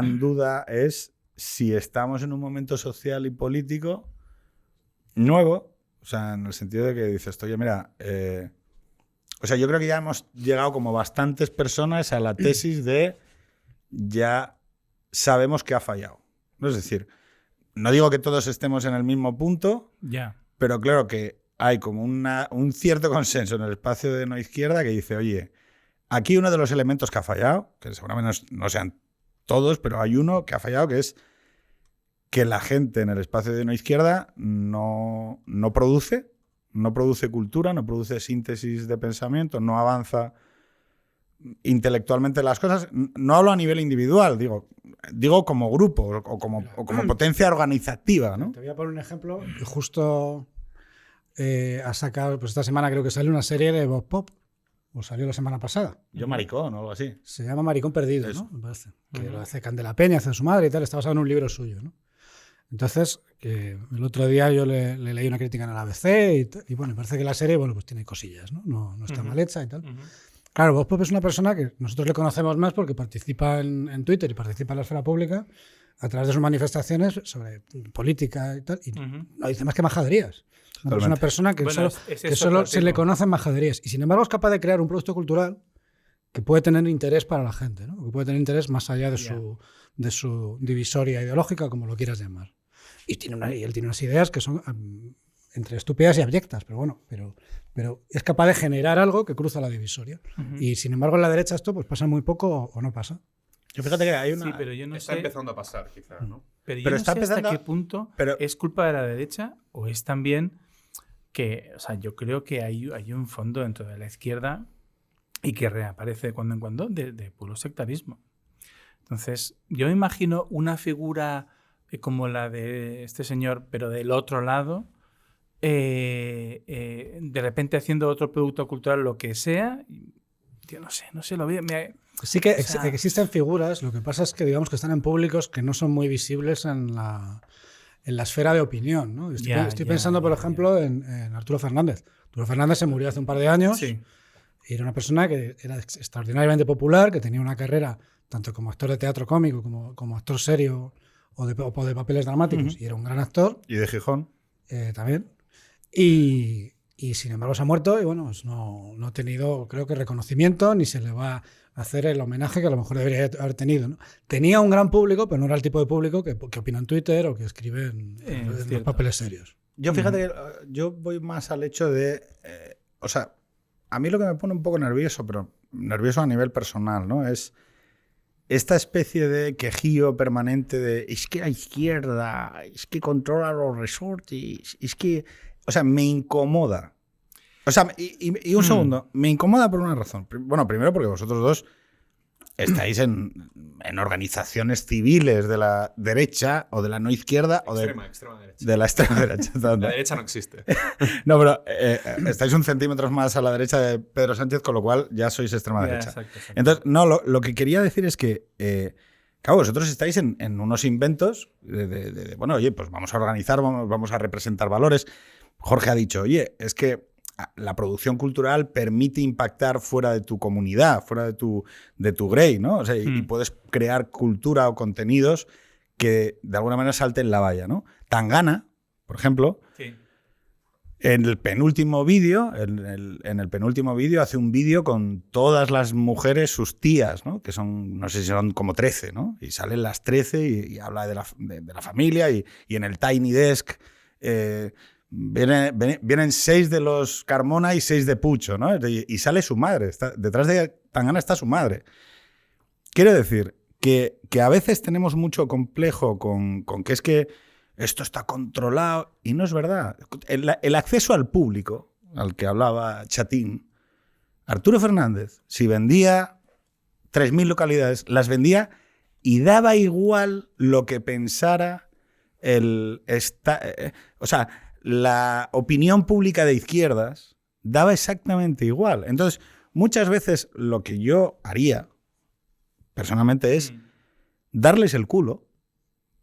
gran duda es si estamos en un momento social y político nuevo, o sea, en el sentido de que dices, oye, mira, o sea, yo creo que ya hemos llegado como bastantes personas a la tesis de ya sabemos que ha fallado. Es decir, no digo que todos estemos en el mismo punto, pero claro que hay como un cierto consenso en el espacio de no izquierda que dice, oye, aquí uno de los elementos que ha fallado, que seguramente no sean todos, pero hay uno que ha fallado, que es que la gente en el espacio de no izquierda no produce cultura, no produce síntesis de pensamiento, no avanza intelectualmente las cosas. No hablo a nivel individual, digo como grupo o como potencia organizativa, ¿no? Te voy a poner un ejemplo. Justo ha sacado, pues esta semana creo que sale una serie de Bob Pop, o salió la semana pasada. Yo Maricón o algo así. Se llama Maricón Perdido, eso, ¿no? Me parece. Que lo hace Candela Peña, hace su madre y tal. Está basado en un libro suyo, ¿no? Entonces, el otro día yo le leí una crítica en el ABC y bueno, me parece que la serie, bueno, pues tiene cosillas, ¿no? No está mal hecha y tal. Claro, Bob Pop es una persona que nosotros le conocemos más porque participa en Twitter y participa en la esfera pública a través de sus manifestaciones sobre política y tal. Y no dice más que majaderías. Es una persona que solo se le conocen majaderías. Y sin embargo es capaz de crear un producto cultural que puede tener interés para la gente, ¿no? Que puede tener interés más allá de su divisoria ideológica, como lo quieras llamar. Y él tiene unas ideas que son entre estúpidas y abyectas, pero bueno, pero es capaz de generar algo que cruza la divisoria. Y sin embargo en la derecha esto pues pasa muy poco o no pasa. Yo fíjate que hay una... Sí, pero yo no está empezando a pasar, quizás, ¿no? Pero yo no sé hasta qué punto es culpa de la derecha o es también que... O sea, yo creo que hay un fondo dentro de la izquierda y que reaparece de cuando en cuando de puro sectarismo. Entonces, yo me imagino una figura como la de este señor, pero del otro lado, de repente haciendo otro producto cultural, lo que sea, yo no sé, lo veo... Sí que existen figuras, lo que pasa es que digamos que están en públicos que no son muy visibles en la esfera de opinión, ¿no? Estoy pensando, por ejemplo, en Arturo Fernández. Arturo Fernández se murió hace un par de años y era una persona que era extraordinariamente popular, que tenía una carrera tanto como actor de teatro cómico como actor serio o de papeles dramáticos, y era un gran actor. Y de Gijón. También. Y sin embargo se ha muerto y bueno, pues no ha tenido, creo que, reconocimiento, ni se le va a hacer el homenaje que a lo mejor debería haber tenido, ¿no? Tenía un gran público, pero no era el tipo de público que opina en Twitter o que escribe en los papeles serios. Yo fíjate que yo voy más al hecho de... o sea, a mí lo que me pone un poco nervioso, pero nervioso a nivel personal, ¿no? Es esta especie de quejío permanente de es que la izquierda, es que controla los resortes, es que... O sea, me incomoda. O sea, y un segundo, me incomoda por una razón. Bueno, primero porque vosotros dos estáis en organizaciones civiles de la derecha o de la no izquierda o extrema derecha. De la extrema derecha. La derecha no existe. No, pero estáis un centímetro más a la derecha de Pedro Sánchez, con lo cual ya sois extrema derecha. Exacto. Entonces, no, lo que quería decir es que, claro, vosotros estáis en unos inventos de, bueno, oye, pues vamos a organizar, vamos a representar valores. Jorge ha dicho, oye, es que la producción cultural permite impactar fuera de tu comunidad, fuera de tu grey, ¿no? O sea, y puedes crear cultura o contenidos que de alguna manera salten la valla, ¿no? Tangana, por ejemplo, en el penúltimo vídeo, hace un vídeo con todas las mujeres, sus tías, ¿no? Que son, no sé si son como 13, ¿no? Y salen las 13 y habla de la familia y en el Tiny Desk... Vienen 6 de los Carmona y 6 de Pucho, ¿no? Y sale su madre. Detrás de Tangana está su madre. Quiero decir que a veces tenemos mucho complejo con que es que esto está controlado, y no es verdad. El acceso al público, al que hablaba Chatín, Arturo Fernández, si vendía 3.000 localidades, las vendía y daba igual lo que pensara o sea, la opinión pública de izquierdas daba exactamente igual. Entonces, muchas veces lo que yo haría, personalmente, es darles el culo.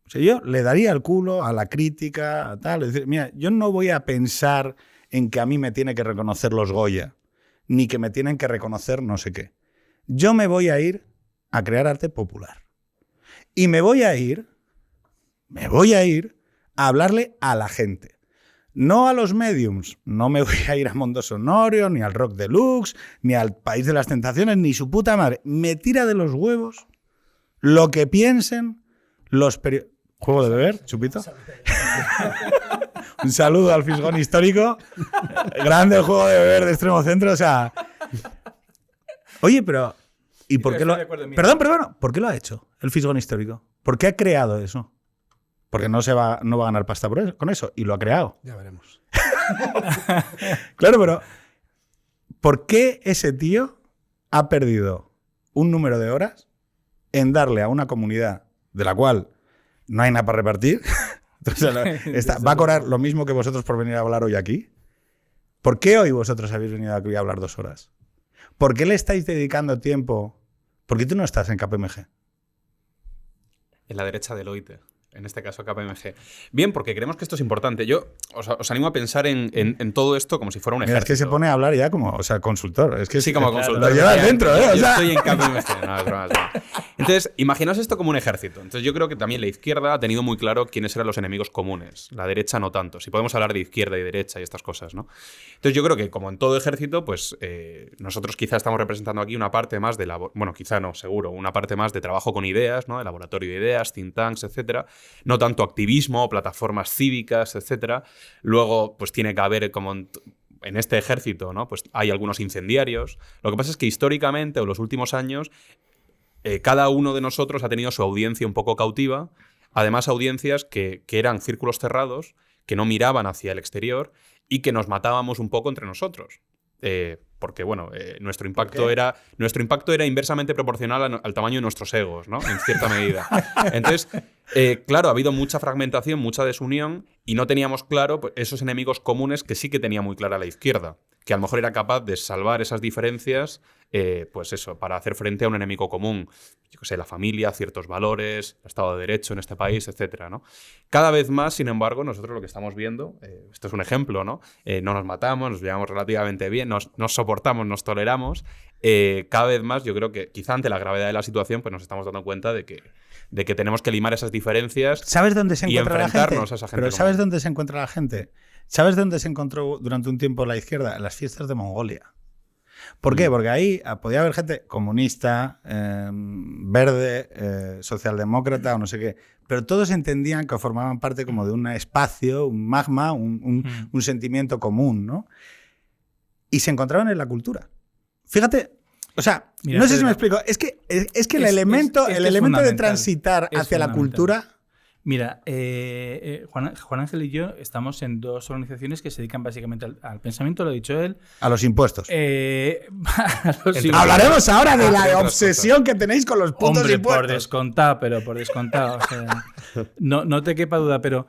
O sea, yo le daría el culo a la crítica, a tal. Es decir, mira, yo no voy a pensar en que a mí me tiene que reconocer los Goya, ni que me tienen que reconocer no sé qué. Yo me voy a ir a crear arte popular. Y me voy a ir a hablarle a la gente. No a los mediums. No me voy a ir a Mondo Sonorio, ni al Rock Deluxe, ni al País de las Tentaciones, ni su puta madre. Me tira de los huevos lo que piensen los periodistas. ¿Juego de beber, chupito? Un saludo al Fisgón Histórico. Grande el juego de beber de Extremo Centro. O sea... Oye, pero... ¿Y por qué lo ha... Perdón, ¿por qué lo ha hecho el Fisgón Histórico? ¿Por qué ha creado eso? Porque no va a ganar pasta con eso. Y lo ha creado. Ya veremos. Claro, pero ¿por qué ese tío ha perdido un número de horas en darle a una comunidad de la cual no hay nada para repartir? Entonces, va a cobrar lo mismo que vosotros por venir a hablar hoy aquí. ¿Por qué hoy vosotros habéis venido aquí a hablar 2 horas? ¿Por qué le estáis dedicando tiempo? ¿Por qué tú no estás en KPMG? En la derecha del OIT. En este caso, KPMG. Bien, porque creemos que esto es importante. Yo os animo a pensar en todo esto como si fuera un ejército. Mira, es que se pone a hablar ya como, consultor. Es que sí, como consultor. Lo llevas dentro, ¿eh? Yo estoy en KPMG. No, es broma. Entonces, imaginaos esto como un ejército. Entonces, yo creo que también la izquierda ha tenido muy claro quiénes eran los enemigos comunes. La derecha no tanto. Si podemos hablar de izquierda y derecha y estas cosas, ¿no? Entonces, yo creo que como en todo ejército, pues nosotros quizá estamos representando aquí una parte más de bueno, quizá no, seguro, una parte más de trabajo con ideas, ¿no? De laboratorio de ideas, think tanks, etcétera. No tanto activismo, plataformas cívicas, etcétera. Luego, pues tiene que haber como en este ejército, ¿no? Pues hay algunos incendiarios. Lo que pasa es que históricamente, o en los últimos años, cada uno de nosotros ha tenido su audiencia un poco cautiva. Además, audiencias que eran círculos cerrados, que no miraban hacia el exterior y que nos matábamos un poco entre nosotros. Porque, bueno, nuestro impacto era inversamente proporcional al tamaño de nuestros egos, ¿no? En cierta medida. Entonces, claro, ha habido mucha fragmentación, mucha desunión, y no teníamos claro pues, esos enemigos comunes que sí que tenía muy clara la izquierda, que a lo mejor era capaz de salvar esas diferencias, pues eso, para hacer frente a un enemigo común. Yo qué sé, la familia, ciertos valores, el Estado de Derecho en este país, etcétera, ¿no? Cada vez más, sin embargo, nosotros lo que estamos viendo, esto es un ejemplo, ¿no? No nos matamos, nos llevamos relativamente bien, nos soportamos, nos toleramos. Cada vez más, yo creo que quizá ante la gravedad de la situación, pues nos estamos dando cuenta de que tenemos que limar esas diferencias. ¿Sabes dónde se encuentra la gente? A esa gente. Pero ¿sabes dónde se encuentra la gente? ¿Sabes dónde se encontró durante un tiempo la izquierda? En las fiestas de Mongolia. ¿Por qué? Porque ahí podía haber gente comunista, verde, socialdemócrata o no sé qué, pero todos entendían que formaban parte como de un espacio, un magma, un sentimiento común, ¿no? Y se encontraban en la cultura. Fíjate, o sea, mira, no sé si me explico, es que el elemento de transitar hacia la cultura... Mira, Juan Ángel y yo estamos en 2 organizaciones que se dedican básicamente al pensamiento, lo ha dicho él. A los impuestos. Hablaremos ahora de la obsesión que tenéis con los putos impuestos. Por descontado. O sea, no te quepa duda, pero...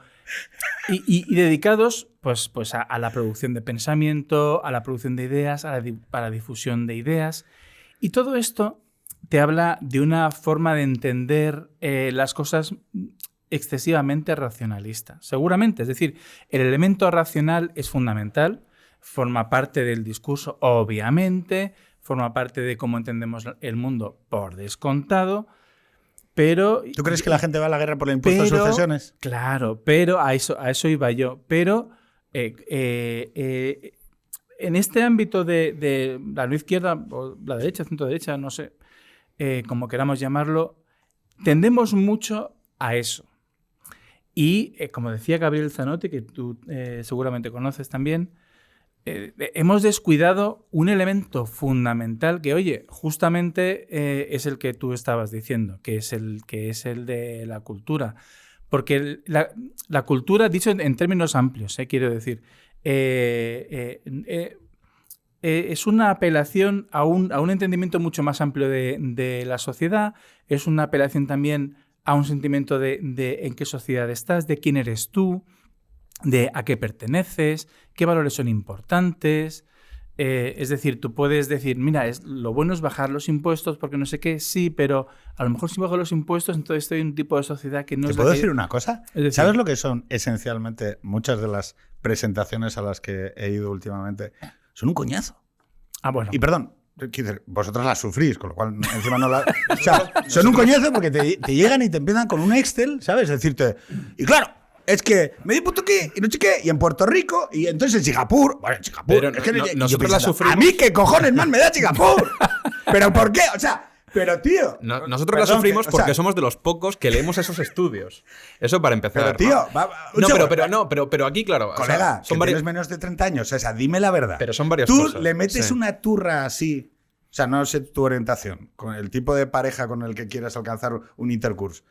Y dedicados pues a la producción de pensamiento, a la producción de ideas, a la difusión de ideas. Y todo esto te habla de una forma de entender las cosas excesivamente racionalista. Seguramente, es decir, el elemento racional es fundamental, forma parte del discurso, obviamente, forma parte de cómo entendemos el mundo por descontado, pero... ¿Tú crees que la gente va a la guerra por el impuesto de sucesiones? Claro, pero a eso iba yo. Pero en este ámbito de la no izquierda, o la derecha, centro derecha, no sé, como queramos llamarlo, tendemos mucho a eso. Y, como decía Gabriel Zanotti, que tú seguramente conoces también, hemos descuidado un elemento fundamental que, oye, justamente es el que tú estabas diciendo, que es el de la cultura. Porque la cultura, dicho en términos amplios, quiero decir, es una apelación a un entendimiento mucho más amplio de la sociedad, es una apelación también a un sentimiento de en qué sociedad estás, de quién eres tú, de a qué perteneces, qué valores son importantes. Es decir, tú puedes decir, mira, lo bueno es bajar los impuestos porque no sé qué, sí, pero a lo mejor si bajo los impuestos entonces estoy en un tipo de sociedad que no es... ¿Te puedo decir una cosa? ¿Sabes lo que son esencialmente muchas de las presentaciones a las que he ido últimamente? Son un coñazo. Ah, bueno. Y perdón, vosotros las sufrís, con lo cual encima no las... O sea, son un coñazo porque te llegan y te empiezan con un Excel, ¿sabes? Decirte, y claro, es que me di punto qué y no sé qué, y en Puerto Rico, y entonces en Singapur. Bueno, en Singapur. Pero es que nosotros la sufrimos. A mí, ¿qué cojones más me da Singapur? ¿Pero por qué? O sea, pero tío. Nosotros la sufrimos porque somos de los pocos que leemos esos estudios. Eso para empezar. Pero tío, pero aquí, claro. Colega, son tienes menos de 30 años. O sea, dime la verdad. Pero son varias Tú cosas. le metes una turra así. O sea, no sé tu orientación, con el tipo de pareja con el que quieras alcanzar un intercurso.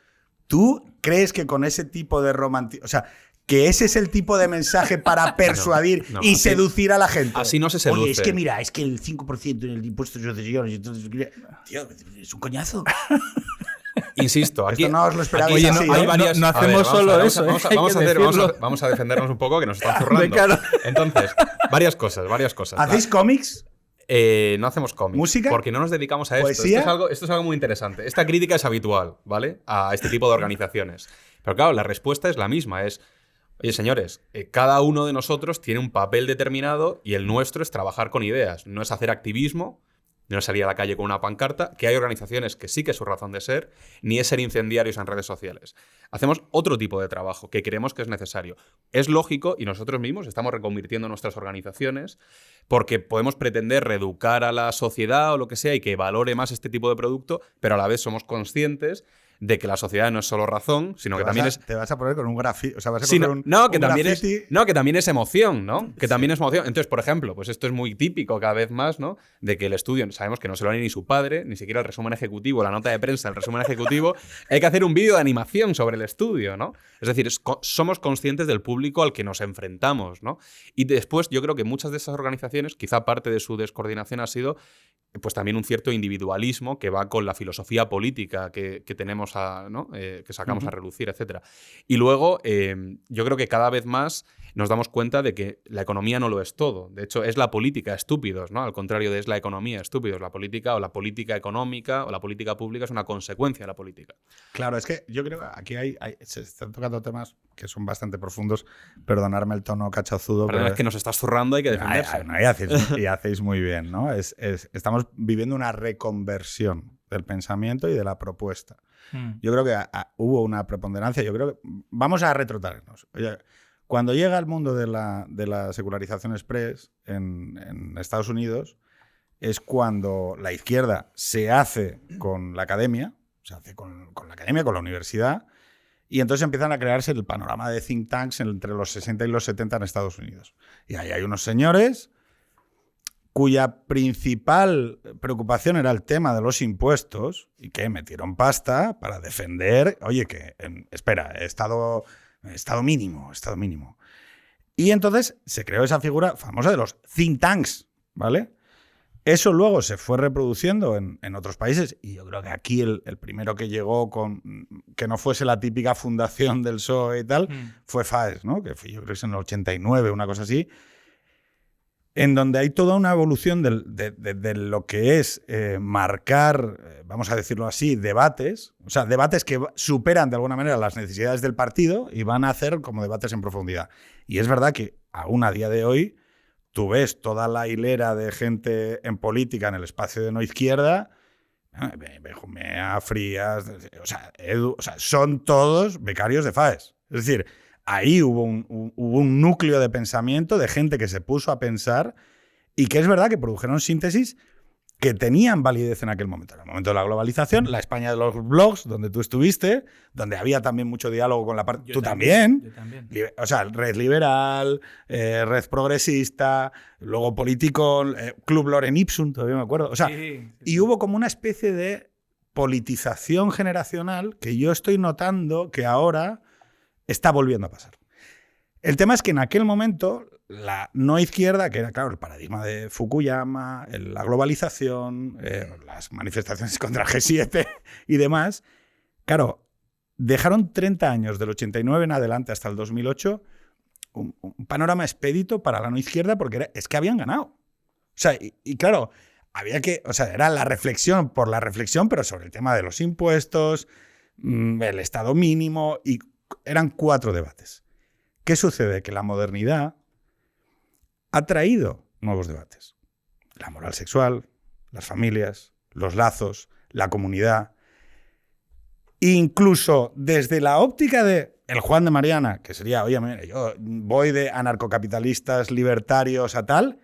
¿Tú crees que con ese tipo de romanticismo, o sea, que ese es el tipo de mensaje para persuadir y seducir a la gente? Así no se seduce. Oye, es que mira, es que el 5% en el impuesto de sucesiones, entonces, tío, es un coñazo. Insisto, aquí esto no os lo esperaba. Oye, no hacemos solo eso. Vamos a defendernos un poco, que nos están zurrando. Entonces, varias cosas. ¿Hacéis cómics? No hacemos cómics. ¿Música? Porque no nos dedicamos a esto. ¿Poesía? Esto es algo muy interesante. Esta crítica es habitual, ¿vale? A este tipo de organizaciones. Pero claro, la respuesta es la misma. Oye, señores, cada uno de nosotros tiene un papel determinado y el nuestro es trabajar con ideas. No es hacer activismo, no es salir a la calle con una pancarta, que hay organizaciones que sí que es su razón de ser, ni es ser incendiarios en redes sociales. Hacemos otro tipo de trabajo que creemos que es necesario. Es lógico, y nosotros mismos estamos reconvirtiendo nuestras organizaciones, porque podemos pretender reeducar a la sociedad o lo que sea y que valore más este tipo de producto, pero a la vez somos conscientes de que la sociedad no es solo razón, sino que también es... Te vas a poner con un grafiti... O sea, vas a sí, poner que también es emoción, ¿no? Que también es emoción. Entonces, por ejemplo, pues esto es muy típico cada vez más, ¿no? De que el estudio, sabemos que no se lo lee ni su padre, ni siquiera el resumen ejecutivo, la nota de prensa, el resumen ejecutivo. Hay que hacer un vídeo de animación sobre el estudio, ¿no? Es decir, somos conscientes del público al que nos enfrentamos, ¿no? Y después, yo creo que muchas de esas organizaciones, quizá parte de su descoordinación ha sido pues también un cierto individualismo que va con la filosofía política que tenemos, ¿no? Que sacamos a relucir, etc. Y luego, yo creo que cada vez más nos damos cuenta de que la economía no lo es todo. De hecho, es la política estúpidos, ¿no? Al contrario de es la economía estúpidos. La política o la política económica o la política pública es una consecuencia de la política. Claro, es que yo creo que aquí se están tocando temas que son bastante profundos. Perdonarme el tono cachazudo. Pero es que nos estás zurrando, hay que defenderse. Y hacéis muy bien, ¿no? Estamos viviendo una reconversión del pensamiento y de la propuesta. Yo creo que hubo una preponderancia. Yo creo que vamos a retrotraernos. Oye, cuando llega al mundo de la secularización express en Estados Unidos, es cuando la izquierda se hace con la academia, se hace con la academia, con la universidad, y entonces empiezan a crearse el panorama de think tanks entre los 60 y los 70 en Estados Unidos. Y ahí hay unos señores cuya principal preocupación era el tema de los impuestos y que metieron pasta para defender, oye, que espera, Estado mínimo. Y entonces se creó esa figura famosa de los think tanks, ¿vale? Eso luego se fue reproduciendo en otros países y yo creo que aquí el primero que llegó con que no fuese la típica fundación del PSOE y tal fue FAES, ¿no? Que fue, yo creo que es en el 89, una cosa así, en donde hay toda una evolución de lo que es marcar, vamos a decirlo así, debates, o sea, debates que superan de alguna manera las necesidades del partido y van a hacer como debates en profundidad. Y es verdad que aún a día de hoy tú ves toda la hilera de gente en política en el espacio de no izquierda, Benjumea, Frías, o sea, son todos becarios de FAES. Es decir, ahí hubo un núcleo de pensamiento de gente que se puso a pensar y que es verdad que produjeron síntesis que tenían validez en aquel momento. En el momento de la globalización, la España de los blogs, donde tú estuviste, donde había también mucho diálogo con la parte... Tú también. Yo también. O sea, Red Liberal, Red Progresista, luego Político, Club Lorem Ipsum, todavía me acuerdo. O sea, y hubo como una especie de politización generacional que yo estoy notando que ahora está volviendo a pasar. El tema es que en aquel momento la no izquierda, que era, claro, el paradigma de Fukuyama, la globalización, las manifestaciones contra el G7 y demás, claro, dejaron 30 años del 89 en adelante hasta el 2008 un panorama expedito para la no izquierda porque es que habían ganado. O sea, y claro, había que, o sea, era la reflexión por la reflexión, pero sobre el tema de los impuestos, el Estado mínimo, y eran 4 debates. ¿Qué sucede? Que la modernidad ha traído nuevos debates. La moral sexual, las familias, los lazos, la comunidad. Incluso desde la óptica de el Juan de Mariana, que sería, oye, mira, yo voy de anarcocapitalistas, libertarios a tal,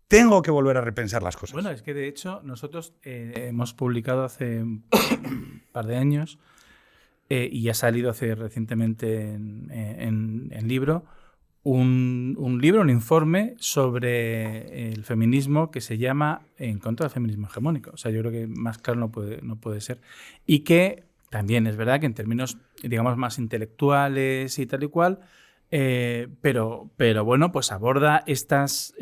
tengo que volver a repensar las cosas. Bueno, es que de hecho nosotros hemos publicado hace un par de años y ha salido hace recientemente en libro, un informe sobre el feminismo que se llama En contra del feminismo hegemónico. O sea, yo creo que más claro no puede ser. Y que también es verdad que en términos, digamos, más intelectuales y tal y cual, pero bueno, pues aborda esos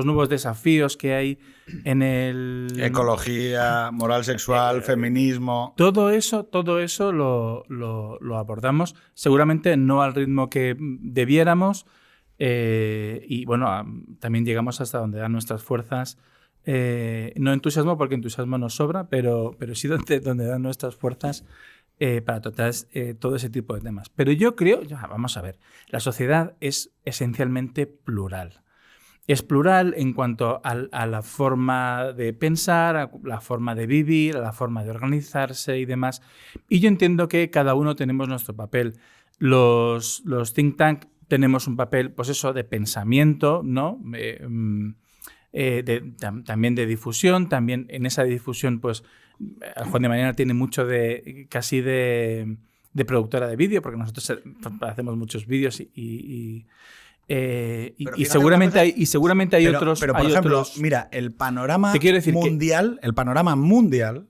nuevos desafíos que hay en el... Ecología, moral sexual, feminismo... Todo eso lo abordamos, seguramente no al ritmo que debiéramos, y bueno, también llegamos hasta donde dan nuestras fuerzas. No entusiasmo, porque entusiasmo nos sobra, pero sí donde dan nuestras fuerzas para tratar todo ese tipo de temas. Pero yo creo, vamos a ver, la sociedad es esencialmente plural. Es plural en cuanto a la forma de pensar, a la forma de vivir, a la forma de organizarse y demás. Y yo entiendo que cada uno tenemos nuestro papel. Los think tank tenemos un papel, pues eso, de pensamiento, ¿no? También de difusión, también en esa difusión, pues Juan de Mariana tiene mucho casi de productora de vídeo, porque nosotros hacemos muchos vídeos y seguramente hay otros. Pero por ejemplo, mira, el panorama mundial, el panorama mundial,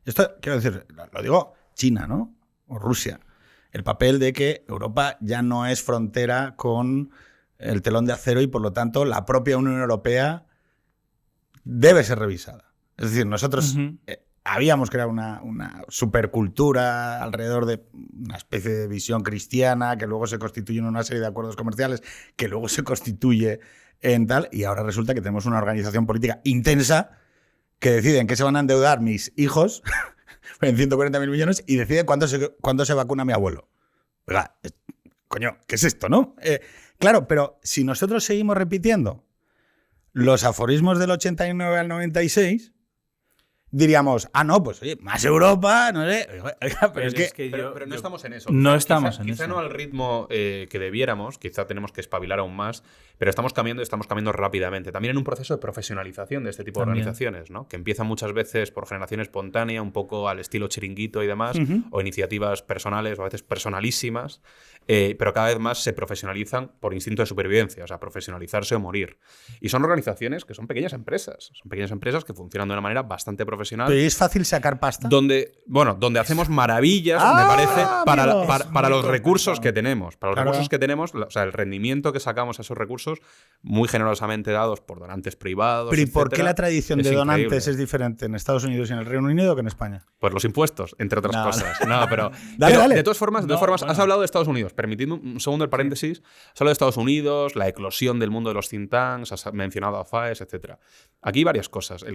esto quiero decir, lo digo China, ¿no? O Rusia. El papel de que Europa ya no es frontera con el telón de acero y por lo tanto la propia Unión Europea debe ser revisada. Es decir, nosotros habíamos creado una supercultura alrededor de una especie de visión cristiana que luego se constituye en una serie de acuerdos comerciales que luego se constituye en tal, y ahora resulta que tenemos una organización política intensa que decide en qué se van a endeudar mis hijos en 140.000 millones y decide cuándo se vacuna mi abuelo. Oiga, coño, ¿qué es esto, no? Claro, pero si nosotros seguimos repitiendo los aforismos del 89 al 96, diríamos, no, pues oye, más Europa, no sé. Oiga, pero no estamos en eso. No estamos en eso. Quizá no al ritmo que debiéramos, quizá tenemos que espabilar aún más, pero estamos cambiando rápidamente. También en un proceso de profesionalización de este tipo de organizaciones, ¿no? Que empiezan muchas veces por generación espontánea, un poco al estilo chiringuito y demás, o iniciativas personales, o a veces personalísimas, pero cada vez más se profesionalizan por instinto de supervivencia, o sea, profesionalizarse o morir. Y son organizaciones que son pequeñas empresas que funcionan de una manera bastante profesional. ¿Pero es fácil sacar pasta? Donde hacemos maravillas, me parece, para los recursos que tenemos. Para los recursos que tenemos, o sea, el rendimiento que sacamos a esos recursos, muy generosamente dados por donantes privados. ¿Pero y por qué la tradición de donantes es diferente en Estados Unidos y en el Reino Unido que en España? Pues los impuestos, entre otras cosas. No, pero dale. De todas formas, has hablado de Estados Unidos. Permitidme un segundo el paréntesis. Has hablado de Estados Unidos, la eclosión del mundo de los think tanks, has mencionado a FAES, etc. Aquí varias cosas.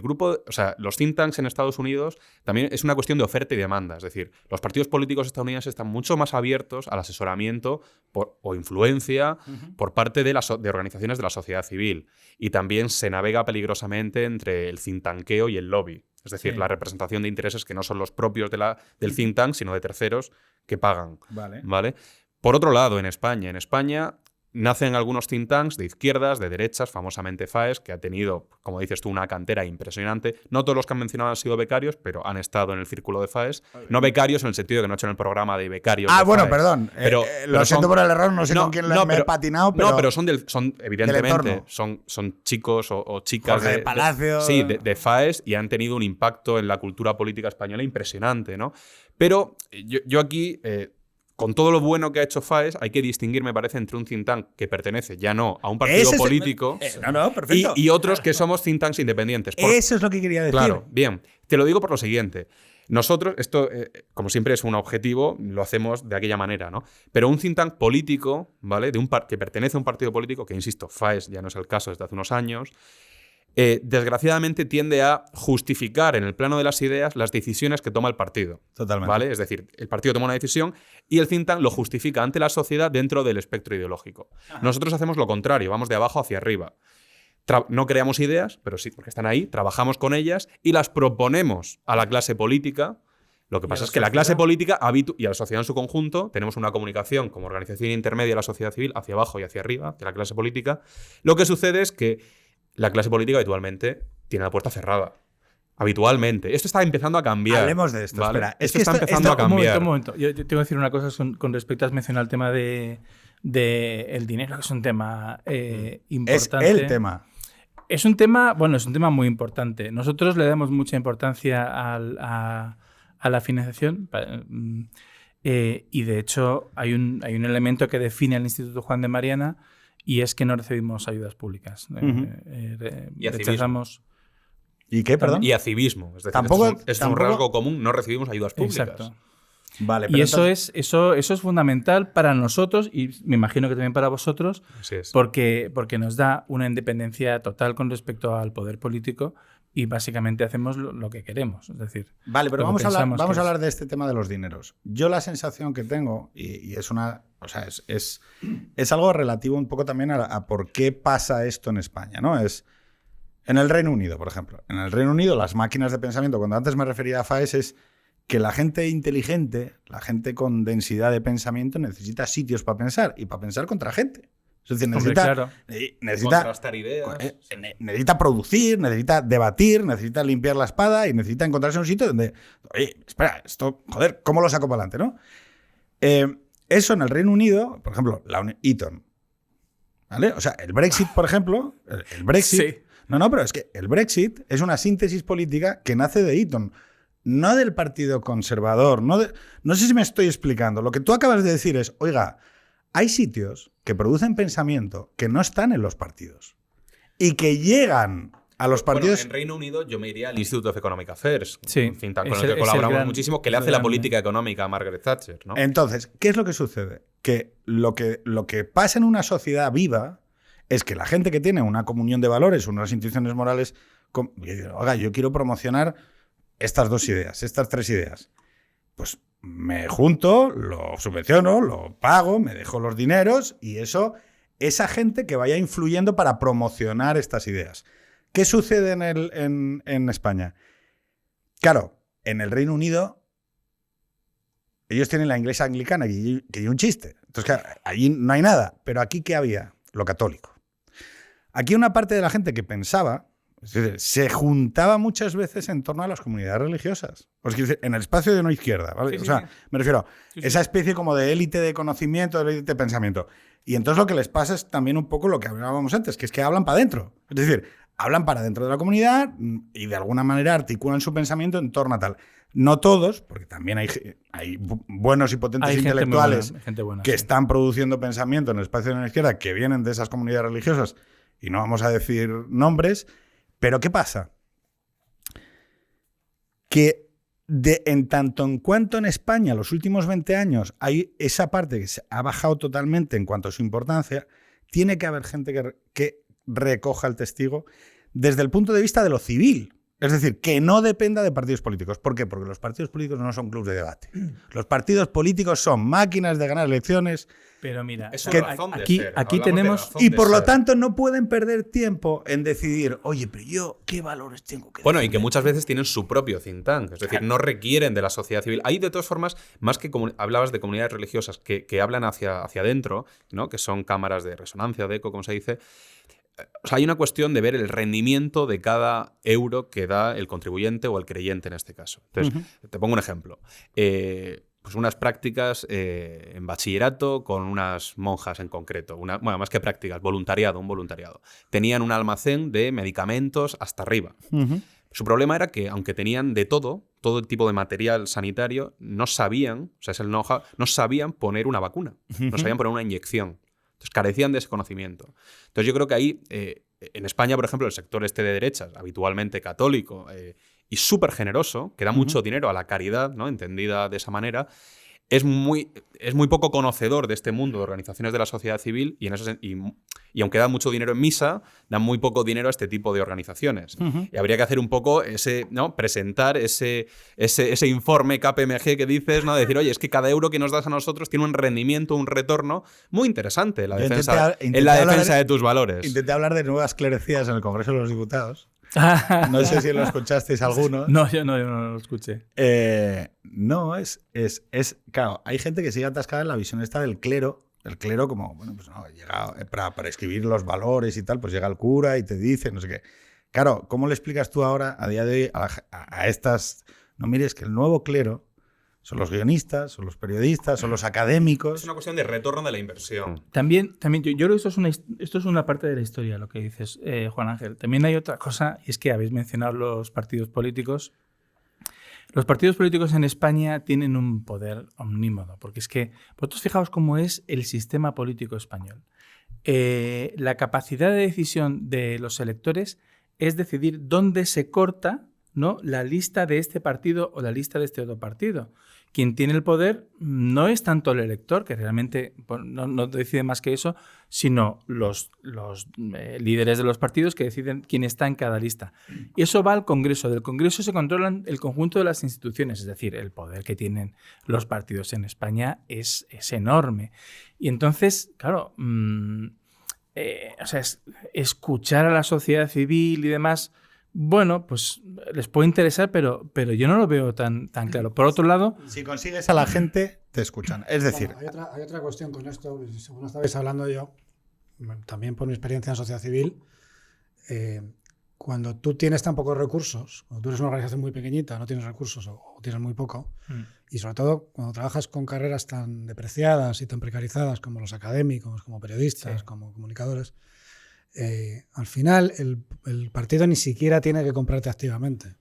Los think tanks en Estados Unidos también es una cuestión de oferta y demanda. Es decir, los partidos políticos estadounidenses están mucho más abiertos al asesoramiento o influencia por parte de organizaciones de la sociedad civil. Y también se navega peligrosamente entre el think tankeo y el lobby. Es decir, la representación de intereses que no son los propios del think tank, sino de terceros que pagan. ¿Vale? Por otro lado, en España nacen algunos think tanks de izquierdas, de derechas, famosamente FAES, que ha tenido, como dices tú, una cantera impresionante. No todos los que han mencionado han sido becarios, pero han estado en el círculo de FAES. No becarios en el sentido de que no han hecho en el programa de becarios. Bueno, perdón. Lo siento por el error, no sé con quién me he patinado, pero... No, pero son evidentemente, son chicos o chicas de Palacio. Sí, de FAES, y han tenido un impacto en la cultura política española impresionante, ¿no? Pero yo aquí... con todo lo bueno que ha hecho FAES, hay que distinguir, me parece, entre un think tank que pertenece ya no a un partido político y otros que somos think tanks independientes. Eso es lo que quería decir. Claro, bien. Te lo digo por lo siguiente. Nosotros, esto, como siempre es un objetivo, lo hacemos de aquella manera, ¿no? Pero un think tank político, ¿vale? Que pertenece a un partido político, que insisto, FAES ya no es el caso desde hace unos años, desgraciadamente tiende a justificar en el plano de las ideas las decisiones que toma el partido. Totalmente. ¿Vale? Es decir, el partido toma una decisión y el think tank lo justifica ante la sociedad dentro del espectro ideológico. Nosotros hacemos lo contrario, vamos de abajo hacia arriba. no creamos ideas, pero sí, porque están ahí, trabajamos con ellas y las proponemos a la clase política. Lo que pasa es que la clase política y a la sociedad en su conjunto, tenemos una comunicación como organización intermedia de la sociedad civil hacia abajo y hacia arriba de la clase política. Lo que sucede es que la clase política habitualmente tiene la puerta cerrada. Habitualmente. Esto está empezando a cambiar. Hablemos de esto. ¿vale? Espera, esto está empezando a cambiar. Un momento. Yo tengo que decir una cosa con respecto a mencionar el tema de el dinero, que es un tema importante. Es el tema. Es un tema muy importante. Nosotros le damos mucha importancia a la financiación y de hecho hay un elemento que define al Instituto Juan de Mariana y es que no recibimos ayudas públicas. Y rechazamos. ¿Y qué, perdón? Y activismo. Es decir, ¿Tampoco, es un rasgo común, no recibimos ayudas públicas. Exacto. Vale, pero y eso es fundamental para nosotros y me imagino que también para vosotros, porque nos da una independencia total con respecto al poder político y básicamente hacemos lo que queremos. Es decir, vale, pero vamos a hablar de este tema de los dineros. Yo la sensación que tengo, y es una, o sea, es algo relativo un poco también a por qué pasa esto en España, ¿no? Es en el Reino Unido, por ejemplo. En el Reino Unido, las máquinas de pensamiento, cuando antes me refería a FAES, es que la gente inteligente, la gente con densidad de pensamiento, necesita sitios para pensar y para pensar contra gente. Es decir, necesita contrastar ideas. Necesita producir, necesita debatir, necesita limpiar la espada y necesita encontrarse en un sitio donde, oye, espera, esto, joder, ¿cómo lo saco para adelante, no? Eso en el Reino Unido, por ejemplo, la Eton, ¿vale? O sea, el Brexit, por ejemplo, el Brexit... Sí. No, pero es que el Brexit es una síntesis política que nace de Eton, no del Partido Conservador. No sé si me estoy explicando. Lo que tú acabas de decir es, oiga, hay sitios que producen pensamiento que no están en los partidos y que llegan a los partidos. Bueno, en Reino Unido yo me iría al Institute of Economic Affairs, sí, con el que colaboramos muchísimo, que le hace la política económica a Margaret Thatcher, ¿no? Entonces, ¿qué es lo que sucede? Que lo que pasa en una sociedad viva es que la gente que tiene una comunión de valores, unas instituciones morales, oiga, yo quiero promocionar estas 2 ideas, estas 3 ideas. Pues me junto, lo subvenciono, lo pago, me dejo los dineros y esa gente que vaya influyendo para promocionar estas ideas. ¿Qué sucede en España? Claro, en el Reino Unido ellos tienen la iglesia anglicana, que hay un chiste. Entonces, claro, allí no hay nada. Pero aquí, ¿qué había? Lo católico. Aquí una parte de la gente que pensaba, es decir, se juntaba muchas veces en torno a las comunidades religiosas. Os quiero decir, en el espacio de no izquierda, ¿vale? Sí, me refiero a esa especie como de élite de conocimiento, de élite de pensamiento. Y entonces lo que les pasa es también un poco lo que hablábamos antes, que es que hablan para adentro. Es decir, hablan para dentro de la comunidad y de alguna manera articulan su pensamiento en torno a tal. No todos, porque también hay buenos y potentes intelectuales gente buena, que están produciendo pensamiento en el espacio de la izquierda que vienen de esas comunidades religiosas y no vamos a decir nombres, pero ¿qué pasa? Que en tanto en cuanto en España los últimos 20 años hay esa parte que se ha bajado totalmente en cuanto a su importancia, tiene que haber gente que recoja el testigo desde el punto de vista de lo civil. Es decir, que no dependa de partidos políticos. ¿Por qué? Porque los partidos políticos no son clubes de debate. Los partidos políticos son máquinas de ganar elecciones. Pero mira, aquí tenemos... Y por lo tanto no pueden perder tiempo en decidir, oye, pero yo, ¿qué valores tengo que defender? Y que muchas veces tienen su propio think tank. Es decir, no requieren de la sociedad civil. Hay, de todas formas, más que hablabas de comunidades religiosas que hablan hacia adentro, ¿no? Que son cámaras de resonancia, de eco, como se dice. O sea, hay una cuestión de ver el rendimiento de cada euro que da el contribuyente o el creyente en este caso. Entonces, te pongo un ejemplo. Pues unas prácticas en bachillerato con unas monjas en concreto. Bueno, más que prácticas, un voluntariado. Tenían un almacén de medicamentos hasta arriba. Su problema era que, aunque tenían de todo tipo de material sanitario, no sabían, o sea, es el know-how, no sabían poner una vacuna, no sabían poner una inyección. Entonces, carecían de ese conocimiento. Entonces, yo creo que ahí, en España, por ejemplo, el sector de derechas, habitualmente católico y súper generoso, que da mucho dinero a la caridad, ¿no? Entendida de esa manera, es muy poco conocedor de este mundo de organizaciones de la sociedad civil y aunque dan mucho dinero en misa, dan muy poco dinero a este tipo de organizaciones. Y habría que hacer un poco presentar ese informe KPMG que dices, ¿no? Decir, oye, es que cada euro que nos das a nosotros tiene un rendimiento, un retorno muy interesante en la defensa de tus valores. Intenté hablar de nuevas clericías en el Congreso de los Diputados. No sé si lo escuchasteis alguno. No, yo no lo escuché. Claro, hay gente que sigue atascada en la visión esta del clero. El clero, como, bueno, pues no, llega para escribir los valores y tal, pues llega el cura y te dice, no sé qué. Claro, ¿cómo le explicas tú ahora, a día de hoy, a estas. No mires que el nuevo clero son los guionistas, son los periodistas, son los académicos. Es una cuestión de retorno de la inversión. También yo creo que esto es una parte de la historia, lo que dices, Juan Ángel. También hay otra cosa, y es que habéis mencionado los partidos políticos. Los partidos políticos en España tienen un poder omnímodo, porque es que vosotros fijaos cómo es el sistema político español. La capacidad de decisión de los electores es decidir dónde se corta, ¿no?, la lista de este partido o la lista de este otro partido. Quien tiene el poder no es tanto el elector, que realmente no decide más que eso, sino los líderes de los partidos que deciden quién está en cada lista. Y eso va al Congreso. Del Congreso se controlan el conjunto de las instituciones, es decir, el poder que tienen los partidos en España es enorme. Y entonces, claro, escuchar a la sociedad civil y demás, bueno, pues les puede interesar, pero yo no lo veo tan claro. Por otro lado, si consigues a la gente, te escuchan. Es decir, bueno, hay otra cuestión con esto, según estabais hablando yo, también por mi experiencia en sociedad civil, cuando tú tienes tan pocos recursos, cuando tú eres una organización muy pequeñita, no tienes recursos o tienes muy poco, y sobre todo cuando trabajas con carreras tan depreciadas y tan precarizadas como los académicos, como periodistas, como comunicadores, al final el partido ni siquiera tiene que comprarte activamente,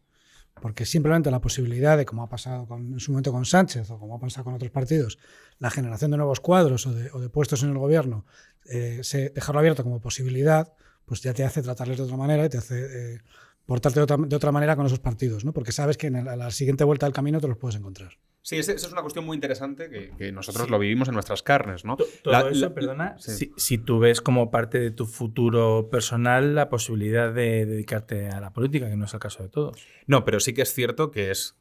porque simplemente la posibilidad de, como ha pasado en su momento con Sánchez o como ha pasado con otros partidos, la generación de nuevos cuadros o de puestos en el gobierno, dejarlo abierto como posibilidad, pues ya te hace tratarles de otra manera y te hace portarte de otra manera con esos partidos, ¿no? Porque sabes que a la siguiente vuelta del camino te los puedes encontrar. Sí, esa es una cuestión muy interesante que nosotros lo vivimos en nuestras carnes, ¿no? Perdona, si tú ves como parte de tu futuro personal la posibilidad de dedicarte a la política, que no es el caso de todos. No, pero sí que es cierto que es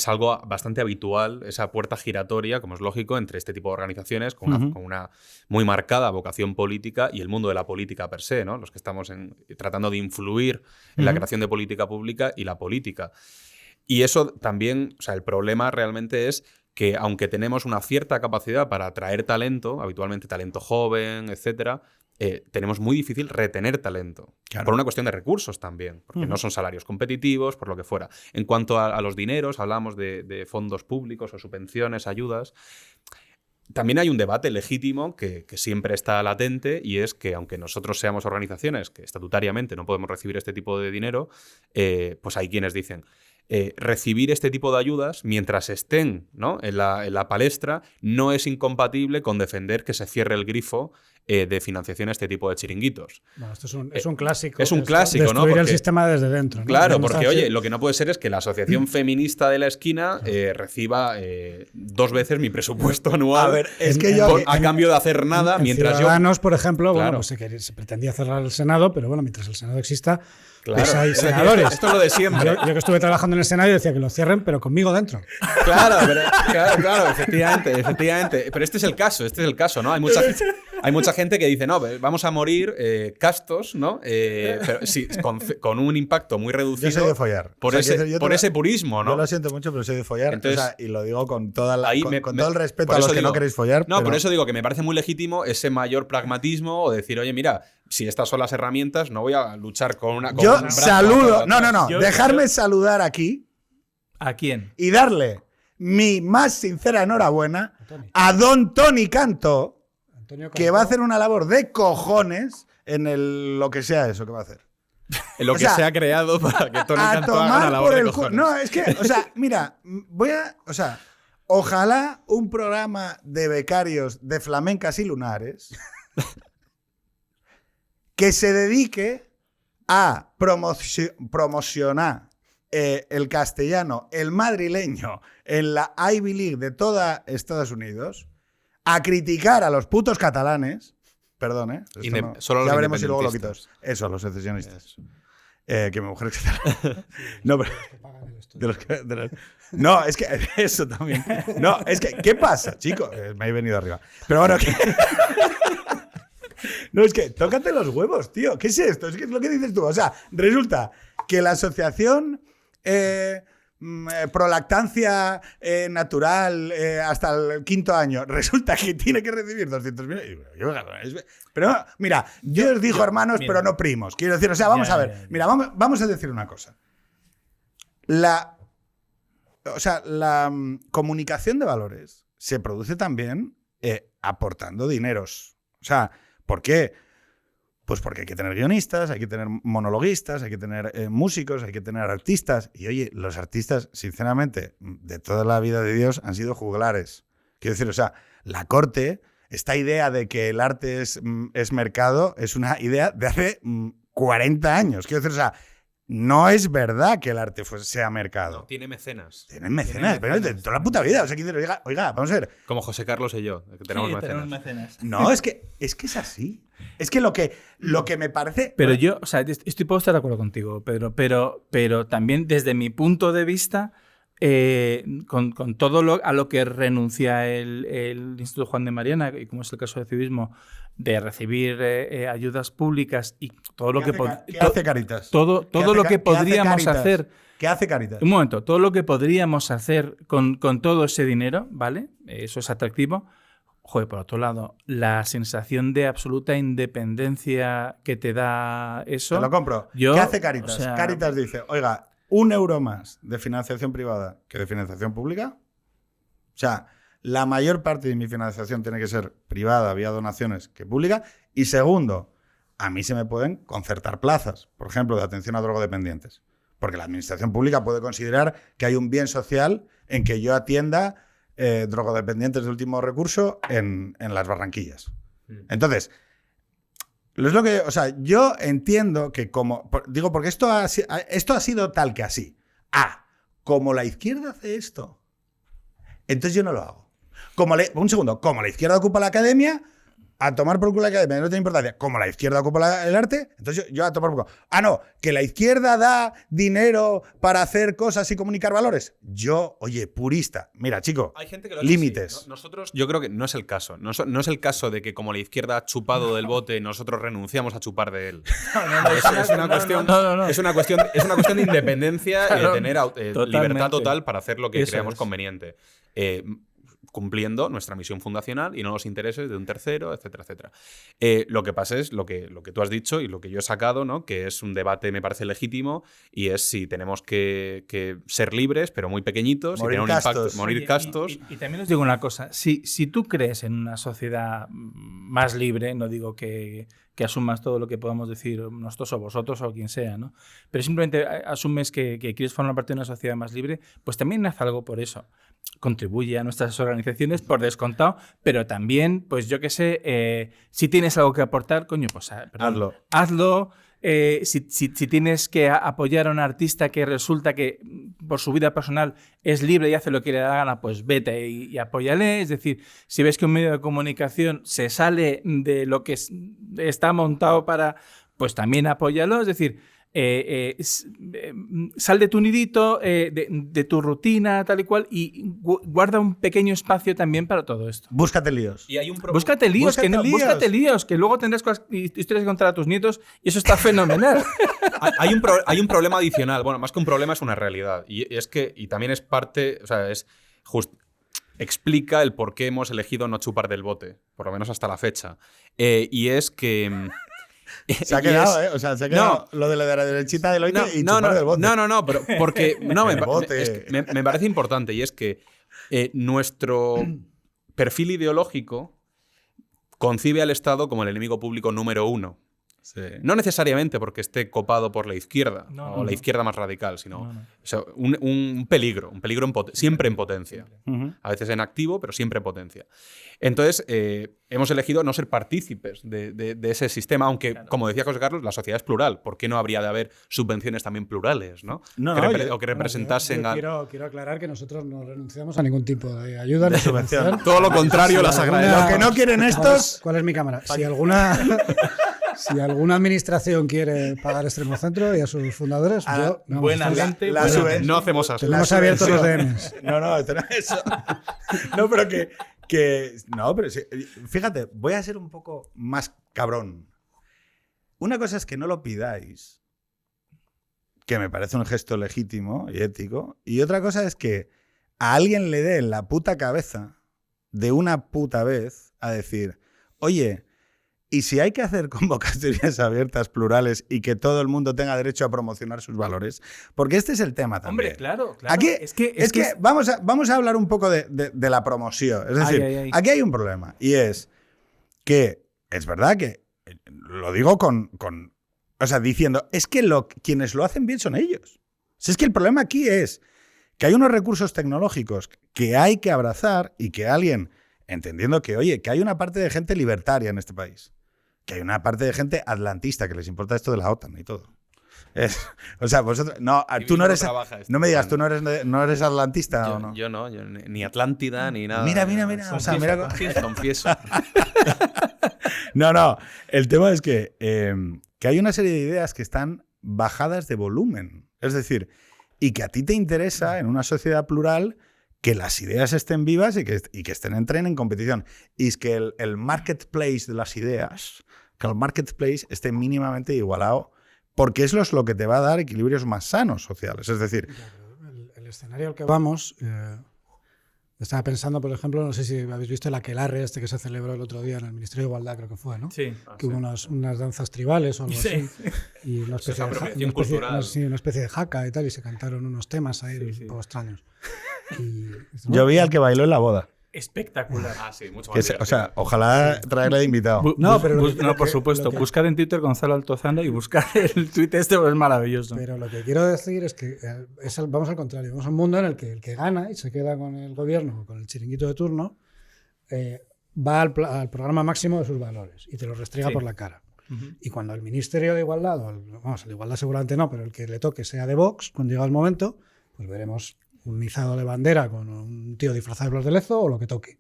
algo bastante habitual, esa puerta giratoria, como es lógico, entre este tipo de organizaciones con una muy marcada vocación política y el mundo de la política per se, ¿no? Los que estamos tratando de influir en la creación de política pública y la política. Y eso también, o sea, el problema realmente es que aunque tenemos una cierta capacidad para atraer talento, habitualmente talento joven, etcétera, tenemos muy difícil retener talento. Claro. Por una cuestión de recursos también, porque no son salarios competitivos, por lo que fuera. En cuanto a los dineros, hablamos de fondos públicos o subvenciones, ayudas. También hay un debate legítimo que siempre está latente, y es que aunque nosotros seamos organizaciones que estatutariamente no podemos recibir este tipo de dinero, pues hay quienes dicen recibir este tipo de ayudas mientras estén, ¿no?, en la palestra no es incompatible con defender que se cierre el grifo de financiación a este tipo de chiringuitos. Bueno, esto es un clásico. Es un clásico, ¿no? Destruir el sistema desde dentro, ¿no? Claro, porque, oye, lo que no puede ser es que la asociación feminista de la esquina reciba 2 veces mi presupuesto anual, a ver, es que yo, a cambio de hacer nada, mientras Ciudadanos, por ejemplo, claro, bueno, pues se pretendía cerrar el Senado, pero bueno, mientras el Senado exista, claro, pues hay senadores. Esto es lo de siempre. Yo que estuve trabajando en el Senado decía que lo cierren, pero conmigo dentro. Claro, efectivamente. Pero este es el caso, ¿no? Hay mucha gente que dice, no, vamos a morir castos, ¿no? Pero sí, con un impacto muy reducido. Yo soy de follar. Por ese purismo, ¿no? Yo lo siento mucho, pero soy de follar. Entonces, y lo digo con todo el respeto a los que no queréis follar. No, por eso digo que me parece muy legítimo ese mayor pragmatismo o decir, oye, mira, si estas son las herramientas, no voy a luchar con una... Yo saludo... No. Dejarme saludar aquí. ¿A quién? Y darle mi más sincera enhorabuena a don Toni Cantó, que va a hacer una labor de cojones en lo que sea eso que va a hacer. En lo que se ha creado para que Toni Cantó haga una labor de cojones. No, es que, o sea, mira, ojalá un programa de becarios de flamencas y lunares que se dedique a promocionar el castellano, el madrileño, en la Ivy League de toda Estados Unidos, a criticar a los putos catalanes. Perdón, solo ya veremos si luego lo quitas. Eso, a los secesionistas. Que mi mujer es catalana. No, pero... No, es que eso también. No, es que, ¿qué pasa, chico? Me he venido arriba. Pero bueno, no, es que tócate los huevos, tío. ¿Qué es esto? Es que es lo que dices tú. O sea, resulta que la asociación prolactancia natural hasta el 5º año resulta que tiene que recibir 200.000. Pero mira, yo os digo hermanos, pero no primos. Quiero decir, o sea, vamos a ver. Mira, vamos a decir una cosa. La comunicación de valores se produce también aportando dineros. O sea, ¿por qué? Pues porque hay que tener guionistas, hay que tener monologuistas, hay que tener músicos, hay que tener artistas. Y oye, los artistas, sinceramente, de toda la vida de Dios han sido juglares. Quiero decir, o sea, la corte, esta idea de que el arte es mercado, es una idea de hace 40 años. Quiero decir, o sea, no es verdad que el arte sea mercado. No, tiene mecenas. Tienen mecenas, pero de toda la puta vida. O sea, oiga, vamos a ver. Como José Carlos y yo, que tenemos mecenas. No, es que es así. Es que lo que me parece... Pero yo, o sea, puedo estar de acuerdo contigo, Pedro, pero también desde mi punto de vista, con todo a lo que renuncia el Instituto Juan de Mariana, y como es el caso de civismo, de recibir ayudas públicas y todo lo que... ¿Qué hace Cáritas? Todo lo que podríamos hacer... ¿Qué hace Cáritas? Un momento, todo lo que podríamos hacer con todo ese dinero, ¿vale? Eso es atractivo. Joder, por otro lado, la sensación de absoluta independencia que te da eso... Te lo compro. ¿Qué hace Cáritas? O sea, Cáritas dice, oiga, 1 euro más de financiación privada que de financiación pública. O sea, la mayor parte de mi financiación tiene que ser privada, vía donaciones, que pública. Y segundo, a mí se me pueden concertar plazas, por ejemplo, de atención a drogodependientes. Porque la administración pública puede considerar que hay un bien social en que yo atienda drogodependientes de último recurso en las Barranquillas. Entonces, es lo que, o sea, yo entiendo que digo, porque esto ha sido tal que así. Como la izquierda hace esto, entonces yo no lo hago. Como la izquierda ocupa la academia, a tomar por culo la academia, no tiene importancia. Como la izquierda ocupa el arte, entonces yo a tomar por culo. No, que la izquierda da dinero para hacer cosas y comunicar valores. Yo, oye, purista. Mira, chico, hay gente que lo límites. Sí. Nosotros, yo creo que no es el caso. No es el caso de que como la izquierda ha chupado del bote, nosotros renunciamos a chupar de él. Es una cuestión de independencia y de tener libertad total para hacer lo que creamos conveniente. Cumpliendo nuestra misión fundacional y no los intereses de un tercero, etcétera, etcétera. Lo que pasa es lo que tú has dicho y lo que yo he sacado, ¿no? Que es un debate, me parece legítimo, y es si tenemos que ser libres, pero muy pequeñitos, morir y tener castos. Un impacto, morir castos. Y también os digo una cosa, si tú crees en una sociedad más libre, no digo que asumas todo lo que podamos decir nosotros o vosotros o quien sea, ¿no? Pero simplemente asumes que quieres formar parte de una sociedad más libre, pues también haz algo por eso. Contribuye a nuestras organizaciones por descontado, pero también, pues yo qué sé, si tienes algo que aportar, coño, pues hazlo. Si tienes que apoyar a un artista que resulta que por su vida personal es libre y hace lo que le da la gana, pues vete y apóyale. Es decir, si ves que un medio de comunicación se sale de lo que está montado para, pues también apóyalo. Es decir, sal de tu nidito, de tu rutina, tal y cual, y guarda un pequeño espacio también para todo esto. Búscate líos. Búscate líos, que luego tendrás historias que contar a tus nietos y eso está fenomenal. Hay un problema adicional. Bueno, más que un problema es una realidad. Y también es parte, o sea, explica el por qué hemos elegido no chupar del bote, por lo menos hasta la fecha. Y es que... Se ha quedado, O sea, se ha quedado lo de la derechita del oite y chupar del bote. No, pero porque me parece importante, y es que nuestro perfil ideológico concibe al Estado como el enemigo público número 1. Sí. No necesariamente porque esté copado por la izquierda o la izquierda más radical, sino o sea, un peligro siempre en potencia. A veces en activo, pero siempre en potencia. Entonces, hemos elegido no ser partícipes de ese sistema, aunque, como decía José Carlos, la sociedad es plural. ¿Por qué no habría de haber subvenciones también plurales? ¿No? O que representasen... Quiero aclarar que nosotros no renunciamos a ningún tipo de ayuda ni subvención. Todo lo contrario, las agradecemos. Lo que no quieren estos... ¿Cuál es mi cámara? Si alguna administración quiere pagar Extremocentro y a sus fundadores, no hacemos así. Tenemos abiertos los DMs. No, eso. No, pero pero sí, fíjate, voy a ser un poco más cabrón. Una cosa es que no lo pidáis, que me parece un gesto legítimo y ético, y otra cosa es que a alguien le dé en la puta cabeza de una puta vez a decir, oye, ¿y si hay que hacer convocatorias abiertas, plurales y que todo el mundo tenga derecho a promocionar sus valores? Porque este es el tema también. Hombre, claro. Aquí, es que vamos a hablar un poco de la promoción. Es decir, aquí hay un problema. Y es que es verdad que, lo digo o sea, diciendo, es que quienes lo hacen bien son ellos. Si es que el problema aquí es que hay unos recursos tecnológicos que hay que abrazar y que alguien, entendiendo que, oye, que hay una parte de gente libertaria en este país, que hay una parte de gente atlantista que les importa esto de la OTAN y todo. O sea, vosotros... No, tú no eres... No me digas, ¿tú no eres atlantista o no? Yo no, ni Atlántida, ni nada. Mira. Confieso, O sea, confieso. No. El tema es que hay una serie de ideas que están bajadas de volumen. Es decir, y que a ti te interesa, en una sociedad plural, que las ideas estén vivas y que entren en competición. Y es que el marketplace de las ideas, que el marketplace esté mínimamente igualado, porque eso es lo que te va a dar equilibrios más sanos sociales. Es decir... El escenario al que vamos... estaba pensando, por ejemplo, no sé si habéis visto el aquelarre que se celebró el otro día en el Ministerio de Igualdad, creo que fue, ¿no? Sí. Que hubo unas danzas tribales o algo así. Y una especie de jaca y tal, y se cantaron unos temas ahí un poco extraños. Yo vi al que bailó en la boda. Espectacular. Sí, mucho más o sea, ojalá traerle de invitado. Por supuesto. Buscad en Twitter Gonzalo Altozano y buscad el tuit es maravilloso. Pero lo que quiero decir es que vamos al contrario. Vamos a un mundo en el que el que gana y se queda con el gobierno o con el chiringuito de turno va al programa máximo de sus valores y te lo restriega por la cara. Y cuando el Ministerio de Igualdad, el de Igualdad seguramente no, pero el que le toque sea de Vox, cuando llega el momento, pues veremos un izado de bandera con un tío disfrazado de Blas de Lezo o lo que toque.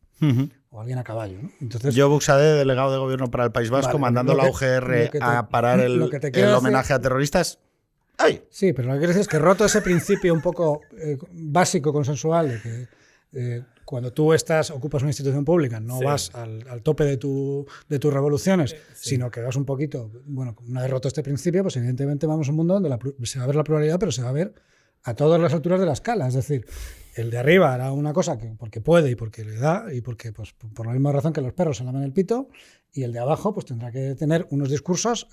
O alguien a caballo, ¿no? Entonces, yo, Buxade, delegado de gobierno para el País Vasco, mandando la UGR a parar el homenaje a terroristas. ¡Ay! Sí, pero lo que quiero decir es que roto ese principio un poco básico, consensual, de que cuando tú ocupas una institución pública, no vas al tope de tus revoluciones, sino que vas un poquito, bueno, una vez roto este principio, pues evidentemente vamos a un mundo donde se va a ver la pluralidad, pero se va a ver a todas las alturas de la escala. Es decir, el de arriba hará una cosa porque puede y porque le da y porque, pues, por la misma razón que los perros se lamen el pito, y el de abajo pues tendrá que tener unos discursos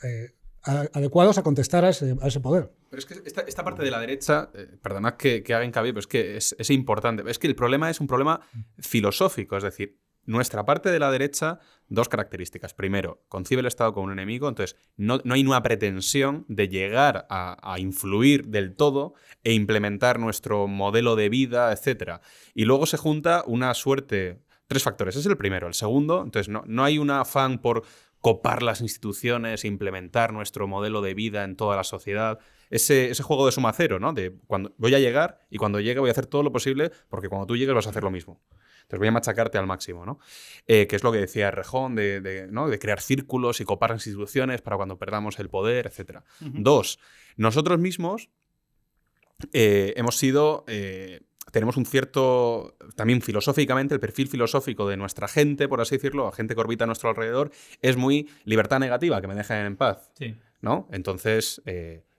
adecuados a contestar a ese poder. Pero es que esta parte de la derecha, perdonad que haga hincapié, pero es que es importante. Es que el problema es un problema filosófico, es decir, nuestra parte de la derecha, dos características. Primero, concibe el Estado como un enemigo, entonces no hay una pretensión de llegar a influir del todo e implementar nuestro modelo de vida, etc. Y luego se junta una suerte... Tres factores, ese es el primero. El segundo, entonces no hay un afán por copar las instituciones, implementar nuestro modelo de vida en toda la sociedad. Ese juego de suma cero, ¿no? De cuando voy a llegar y cuando llegue voy a hacer todo lo posible porque cuando tú llegues vas a hacer lo mismo. Entonces voy a machacarte al máximo, ¿no? Que es lo que decía Errejón, de crear círculos y copar las instituciones para cuando perdamos el poder, etc. Dos, nosotros mismos hemos sido... tenemos un cierto, también filosóficamente, el perfil filosófico de nuestra gente, por así decirlo, la gente que orbita a nuestro alrededor, es muy libertad negativa, que me dejen en paz, ¿no? Entonces,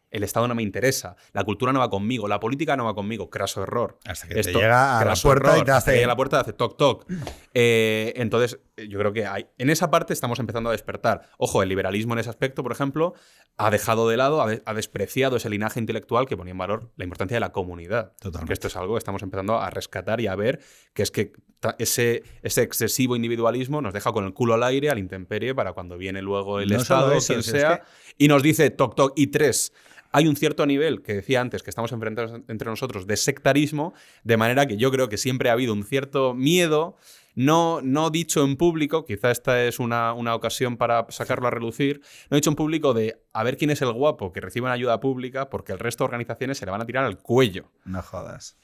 El Estado no me interesa, la cultura no va conmigo, la política no va conmigo, craso error. Hasta que te llega a la puerta y te hace... a la puerta hace toc toc. Entonces, yo creo que en esa parte estamos empezando a despertar. Ojo, el liberalismo en ese aspecto, por ejemplo, ha dejado de lado, ha despreciado ese linaje intelectual que ponía en valor la importancia de la comunidad. Totalmente. Que esto es algo que estamos empezando a rescatar y a ver, que es que ese excesivo individualismo nos deja con el culo al aire, al intemperie, para cuando viene luego el Estado, quien sea, y nos dice toc toc y tres. Hay un cierto nivel, que decía antes, que estamos enfrentados entre nosotros, de sectarismo, de manera que yo creo que siempre ha habido un cierto miedo, no dicho en público, quizá esta es una ocasión para sacarlo a relucir, no dicho en público de a ver quién es el guapo que recibe una ayuda pública, porque el resto de organizaciones se le van a tirar al cuello. No jodas.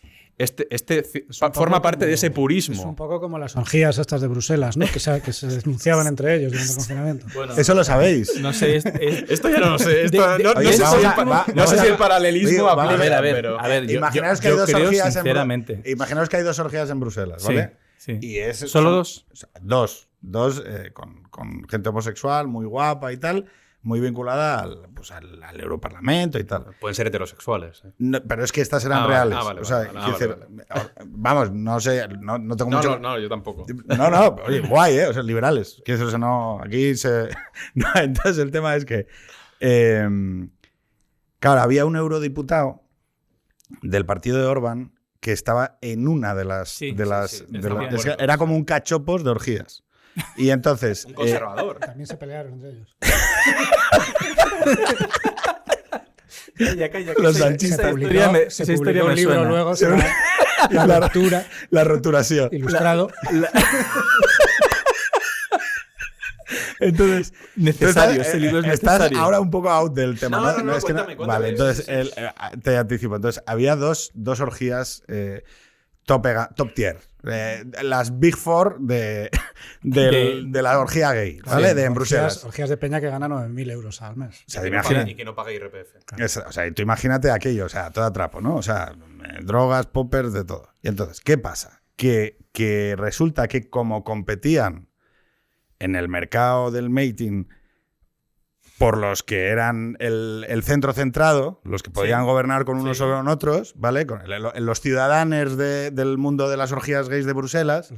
Forma parte de ese purismo. Es un poco como las orgías estas de Bruselas, ¿no? que se denunciaban entre ellos durante el confinamiento. Bueno, eso lo sabéis. No sé, esto ya no lo sé. No sé si el paralelismo aplica. A ver, imaginaos que hay dos orgías sinceramente. Imaginaos que hay dos orgías en Bruselas, ¿vale? Sí. Y ¿Solo dos? Dos con gente homosexual, muy guapa y tal, muy vinculada al Europarlamento y tal. Pueden ser heterosexuales. No, pero es que estas eran reales. Vale. Vamos, no sé, no tengo mucho... No, yo tampoco. No, oye, guay, ¿eh? O sea, liberales. Quiero decir, o sea, no, aquí se... No, entonces el tema es que... claro, había un eurodiputado del partido de Orbán que estaba en una de las... Era como un cachopos de orgías. Y entonces... Un conservador. También se pelearon entre ellos. Calla, los sanchistas. Se publicó un libro luego sobre la roturación. Ilustrado. Entonces, necesario, ese libro es necesario. Estás ahora un poco out del tema. No, es que cuéntame. Vale, entonces te anticipo. Entonces, había dos orgías top tier. Las Big Four de la orgía gay, ¿vale? Sí, en Bruselas. Orgías de peña que ganan 9.000 euros al mes. O sea, Y que no pague IRPF. O sea, tú imagínate aquello, o sea, todo trapo, ¿no? O sea, drogas, poppers, de todo. Y entonces, ¿qué pasa? Que resulta que como competían en el mercado del mating por los que eran el centro centrado, los que podían gobernar con unos o con otros, ¿vale? Con los ciudadanos del mundo de las orgías gays de Bruselas.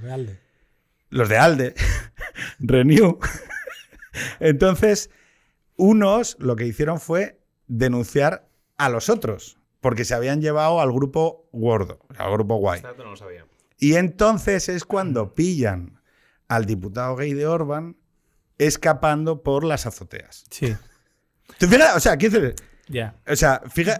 Los de ALDE. Renew. Entonces, unos lo que hicieron fue denunciar a los otros, porque se habían llevado al grupo gordo, al grupo guay. Esto no lo sabía. Y entonces es cuando pillan al diputado gay de Orbán escapando por las azoteas. Sí. ¿Tú fijas? O sea, ¿qué dices? Ya. O sea, fija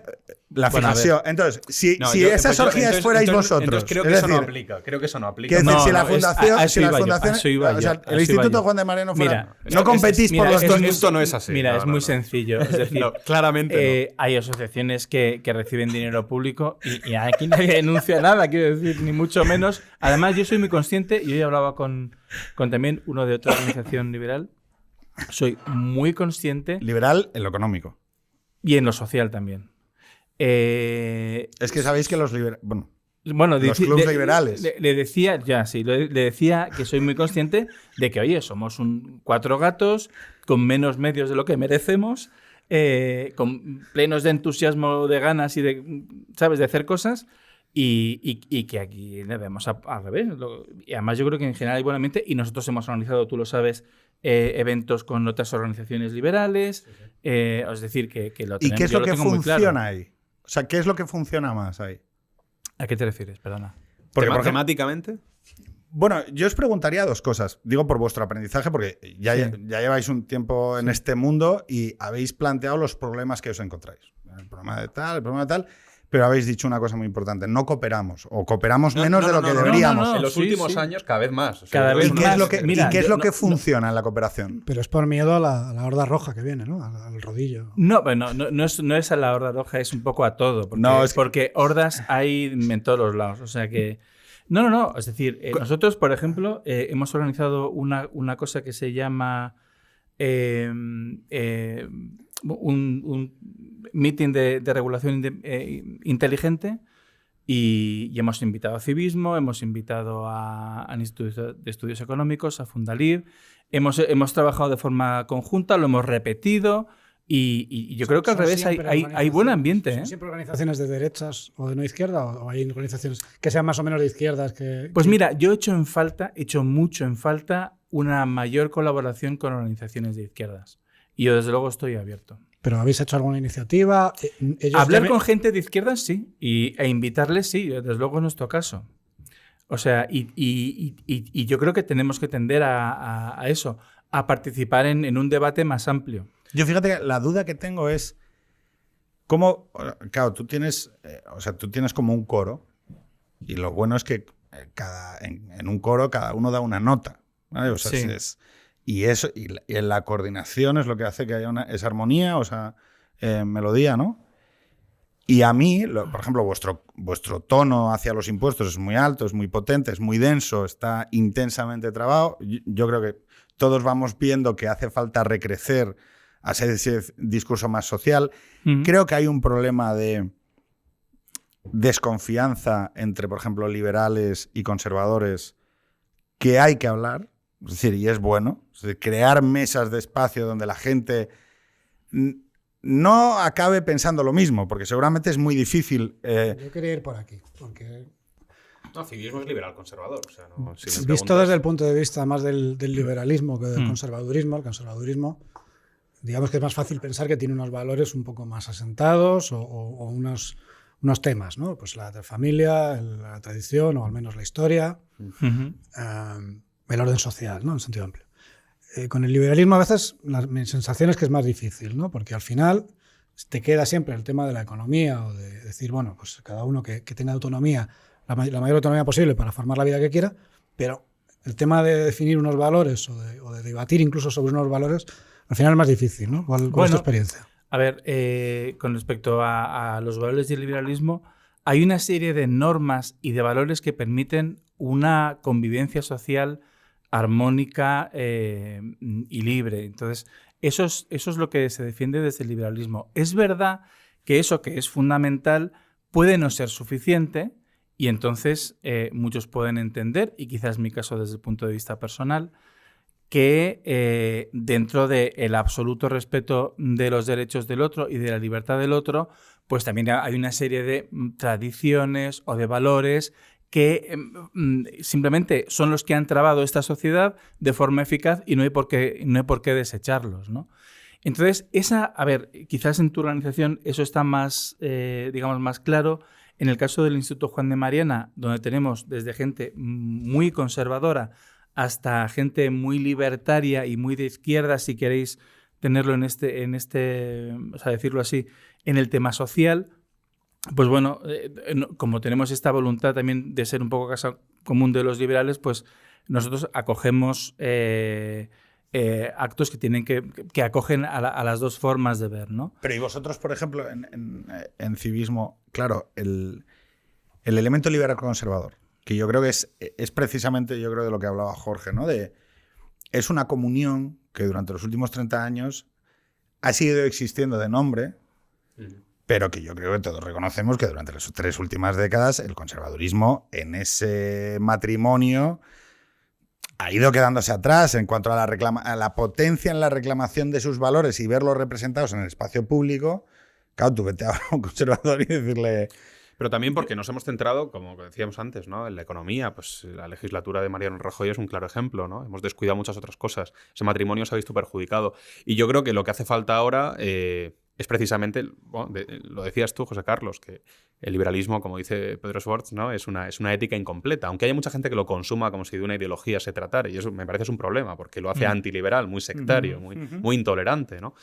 la fijación. Entonces, si esas orgías fuerais vosotros. Entonces creo que eso no aplica. Creo que eso no aplica. Que si la fundación. O sea, el Instituto Juan de Mariano fuera. No competís por los dos. Esto no es así. Mira, es muy sencillo. Es decir, claramente no. Hay asociaciones que reciben dinero público y aquí nadie denuncia nada, quiero decir, ni mucho menos. Además, yo soy muy consciente, y hoy hablaba con también uno de otra organización liberal. Soy muy consciente. Liberal en lo económico. Y en lo social también. Es que sabéis que los liberales... Bueno, los clubes liberales. Le decía que soy muy consciente de que, oye, somos cuatro gatos con menos medios de lo que merecemos, con plenos de entusiasmo, de ganas y de hacer cosas, y que aquí le vemos al revés. Y además yo creo que en general hay buen ambiente, y nosotros hemos organizado, tú lo sabes, eventos con otras organizaciones liberales, es decir, que lo tenemos. ¿Y qué es lo que funciona ahí? O sea, ¿qué es lo que funciona más ahí? ¿A qué te refieres? Perdona. Porque ¿Matemáticamente? Bueno, yo os preguntaría dos cosas. Digo por vuestro aprendizaje, porque ya lleváis un tiempo en este mundo y habéis planteado los problemas que os encontráis. El problema de tal, pero habéis dicho una cosa muy importante. No cooperamos, o cooperamos menos de lo que deberíamos. En los últimos años, cada vez más. O sea, cada vez más. ¿Y qué es lo que funcia en la cooperación? Pero es por miedo a la horda roja que viene, ¿no? Al rodillo. No es a la horda roja, es un poco a todo. Porque hordas hay en todos los lados. O sea que... No. Es decir, nosotros, por ejemplo, hemos organizado una cosa que se llama un meeting de regulación inteligente, y hemos invitado a Civismo, hemos invitado al Instituto de Estudios Económicos, a Fundalib, hemos trabajado de forma conjunta, lo hemos repetido, Y yo creo que al revés hay buen ambiente. ¿Son siempre organizaciones de derechas o de no izquierda? ¿O hay organizaciones que sean más o menos de izquierdas? Pues mira, yo he hecho mucho en falta una mayor colaboración con organizaciones de izquierdas. Y yo desde luego estoy abierto. ¿Pero habéis hecho alguna iniciativa? Hablar con gente de izquierdas sí. E invitarles sí, desde luego es nuestro caso. O sea, y yo creo que tenemos que tender a eso, a participar en un debate más amplio. Yo fíjate que la duda que tengo es cómo, claro, tú tienes como un coro y lo bueno es que en un coro cada uno da una nota, ¿vale? O sea, sí. Y la coordinación es lo que hace que haya esa armonía, o sea, melodía, ¿no? Y a mí, por ejemplo, vuestro tono hacia los impuestos es muy alto, es muy potente, es muy denso, está intensamente trabado. Yo creo que todos vamos viendo que hace falta recrecer a ese discurso más social. Creo que hay un problema de desconfianza entre, por ejemplo, liberales y conservadores que hay que hablar, es decir, y es bueno. Es decir, crear mesas de espacio donde la gente no acabe pensando lo mismo, porque seguramente es muy difícil. Yo quería ir por aquí, porque... No, civismo es liberal conservador. O sea, no, si visto desde el punto de vista más del liberalismo que del conservadurismo, el conservadurismo, digamos que es más fácil pensar que tiene unos valores un poco más asentados o unos temas, ¿no? Pues la familia, la tradición o al menos la historia, el orden social, ¿no? En sentido amplio. Con el liberalismo a veces mi sensación es que es más difícil, ¿no? Porque al final te queda siempre el tema de la economía o de decir, bueno, pues cada uno que tenga autonomía, la mayor autonomía posible para formar la vida que quiera, pero el tema de definir unos valores o de debatir incluso sobre unos valores, al final es más difícil, ¿no? ¿Cuál es tu experiencia? A ver, con respecto a los valores del liberalismo, hay una serie de normas y de valores que permiten una convivencia social armónica y libre. Entonces, eso es lo que se defiende desde el liberalismo. Es verdad que eso que es fundamental puede no ser suficiente y entonces muchos pueden entender, y quizás es mi caso desde el punto de vista personal, que dentro del absoluto respeto de los derechos del otro y de la libertad del otro, pues también hay una serie de tradiciones o de valores que simplemente son los que han trabado esta sociedad de forma eficaz y no hay por qué desecharlos, ¿no? Entonces, quizás en tu organización eso está más, digamos, más claro. En el caso del Instituto Juan de Mariana, donde tenemos desde gente muy conservadora hasta gente muy libertaria y muy de izquierda, si queréis tenerlo o sea, decirlo así, en el tema social, pues bueno, como tenemos esta voluntad también de ser un poco casa común de los liberales, pues nosotros acogemos actos que acogen a las dos formas de ver, ¿no? Pero y vosotros, por ejemplo, en civismo, claro, el elemento liberal conservador, que yo creo que es precisamente, yo creo, de lo que hablaba Jorge, ¿no? Es una comunión que durante los últimos 30 años ha seguido existiendo de nombre, pero que yo creo que todos reconocemos que durante las 3 últimas décadas el conservadurismo en ese matrimonio ha ido quedándose atrás en cuanto a la potencia en la reclamación de sus valores y verlos representados en el espacio público. Claro, tú vete a un conservador y decirle... Pero también porque nos hemos centrado, como decíamos antes, ¿no? En la economía. Pues la legislatura de Mariano Rajoy es un claro ejemplo, ¿no? Hemos descuidado muchas otras cosas. Ese matrimonio se ha visto perjudicado. Y yo creo que lo que hace falta ahora es precisamente, lo decías tú, José Carlos, que el liberalismo, como dice Pedro Schwartz, ¿no? es una ética incompleta. Aunque haya mucha gente que lo consuma como si de una ideología se tratara. Y eso me parece es un problema, porque lo hace antiliberal, muy sectario, muy intolerante, ¿no?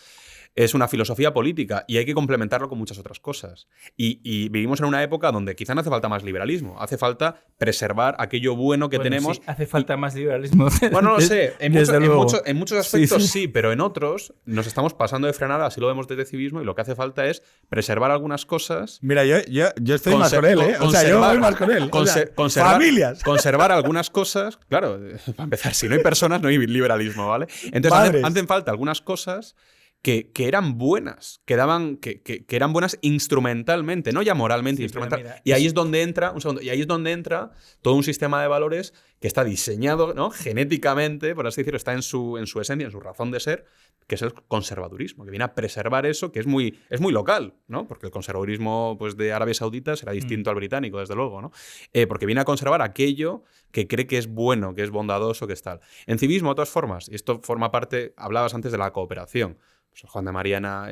Es una filosofía política y hay que complementarlo con muchas otras cosas. Y vivimos en una época donde quizá no hace falta más liberalismo, hace falta preservar aquello bueno que tenemos. Sí, hace falta más liberalismo. Bueno, no lo sé, en muchos aspectos sí, pero en otros nos estamos pasando de frenada, así lo vemos desde civismo, y lo que hace falta es preservar algunas cosas. Mira, yo estoy más con él, ¿eh? O sea, yo voy más con él. Familias. Conservar algunas cosas, claro, para empezar, si no hay personas no hay liberalismo, ¿vale? Entonces hacen falta algunas cosas que eran buenas, que eran buenas instrumentalmente, no ya moralmente, instrumental. Mira, y ahí es donde entra, y ahí es donde entra todo un sistema de valores que está diseñado, ¿no?, genéticamente, por así decirlo, está en su esencia, en su razón de ser, que es el conservadurismo, que viene a preservar eso, que es muy local, ¿no? Porque el conservadurismo, pues, de Arabia Saudita será distinto al británico, desde luego, ¿no? Porque viene a conservar aquello que cree que es bueno, que es bondadoso, que es tal. En civismo, de todas formas, y esto forma parte, hablabas antes de la cooperación. Pues Juan de Mariana,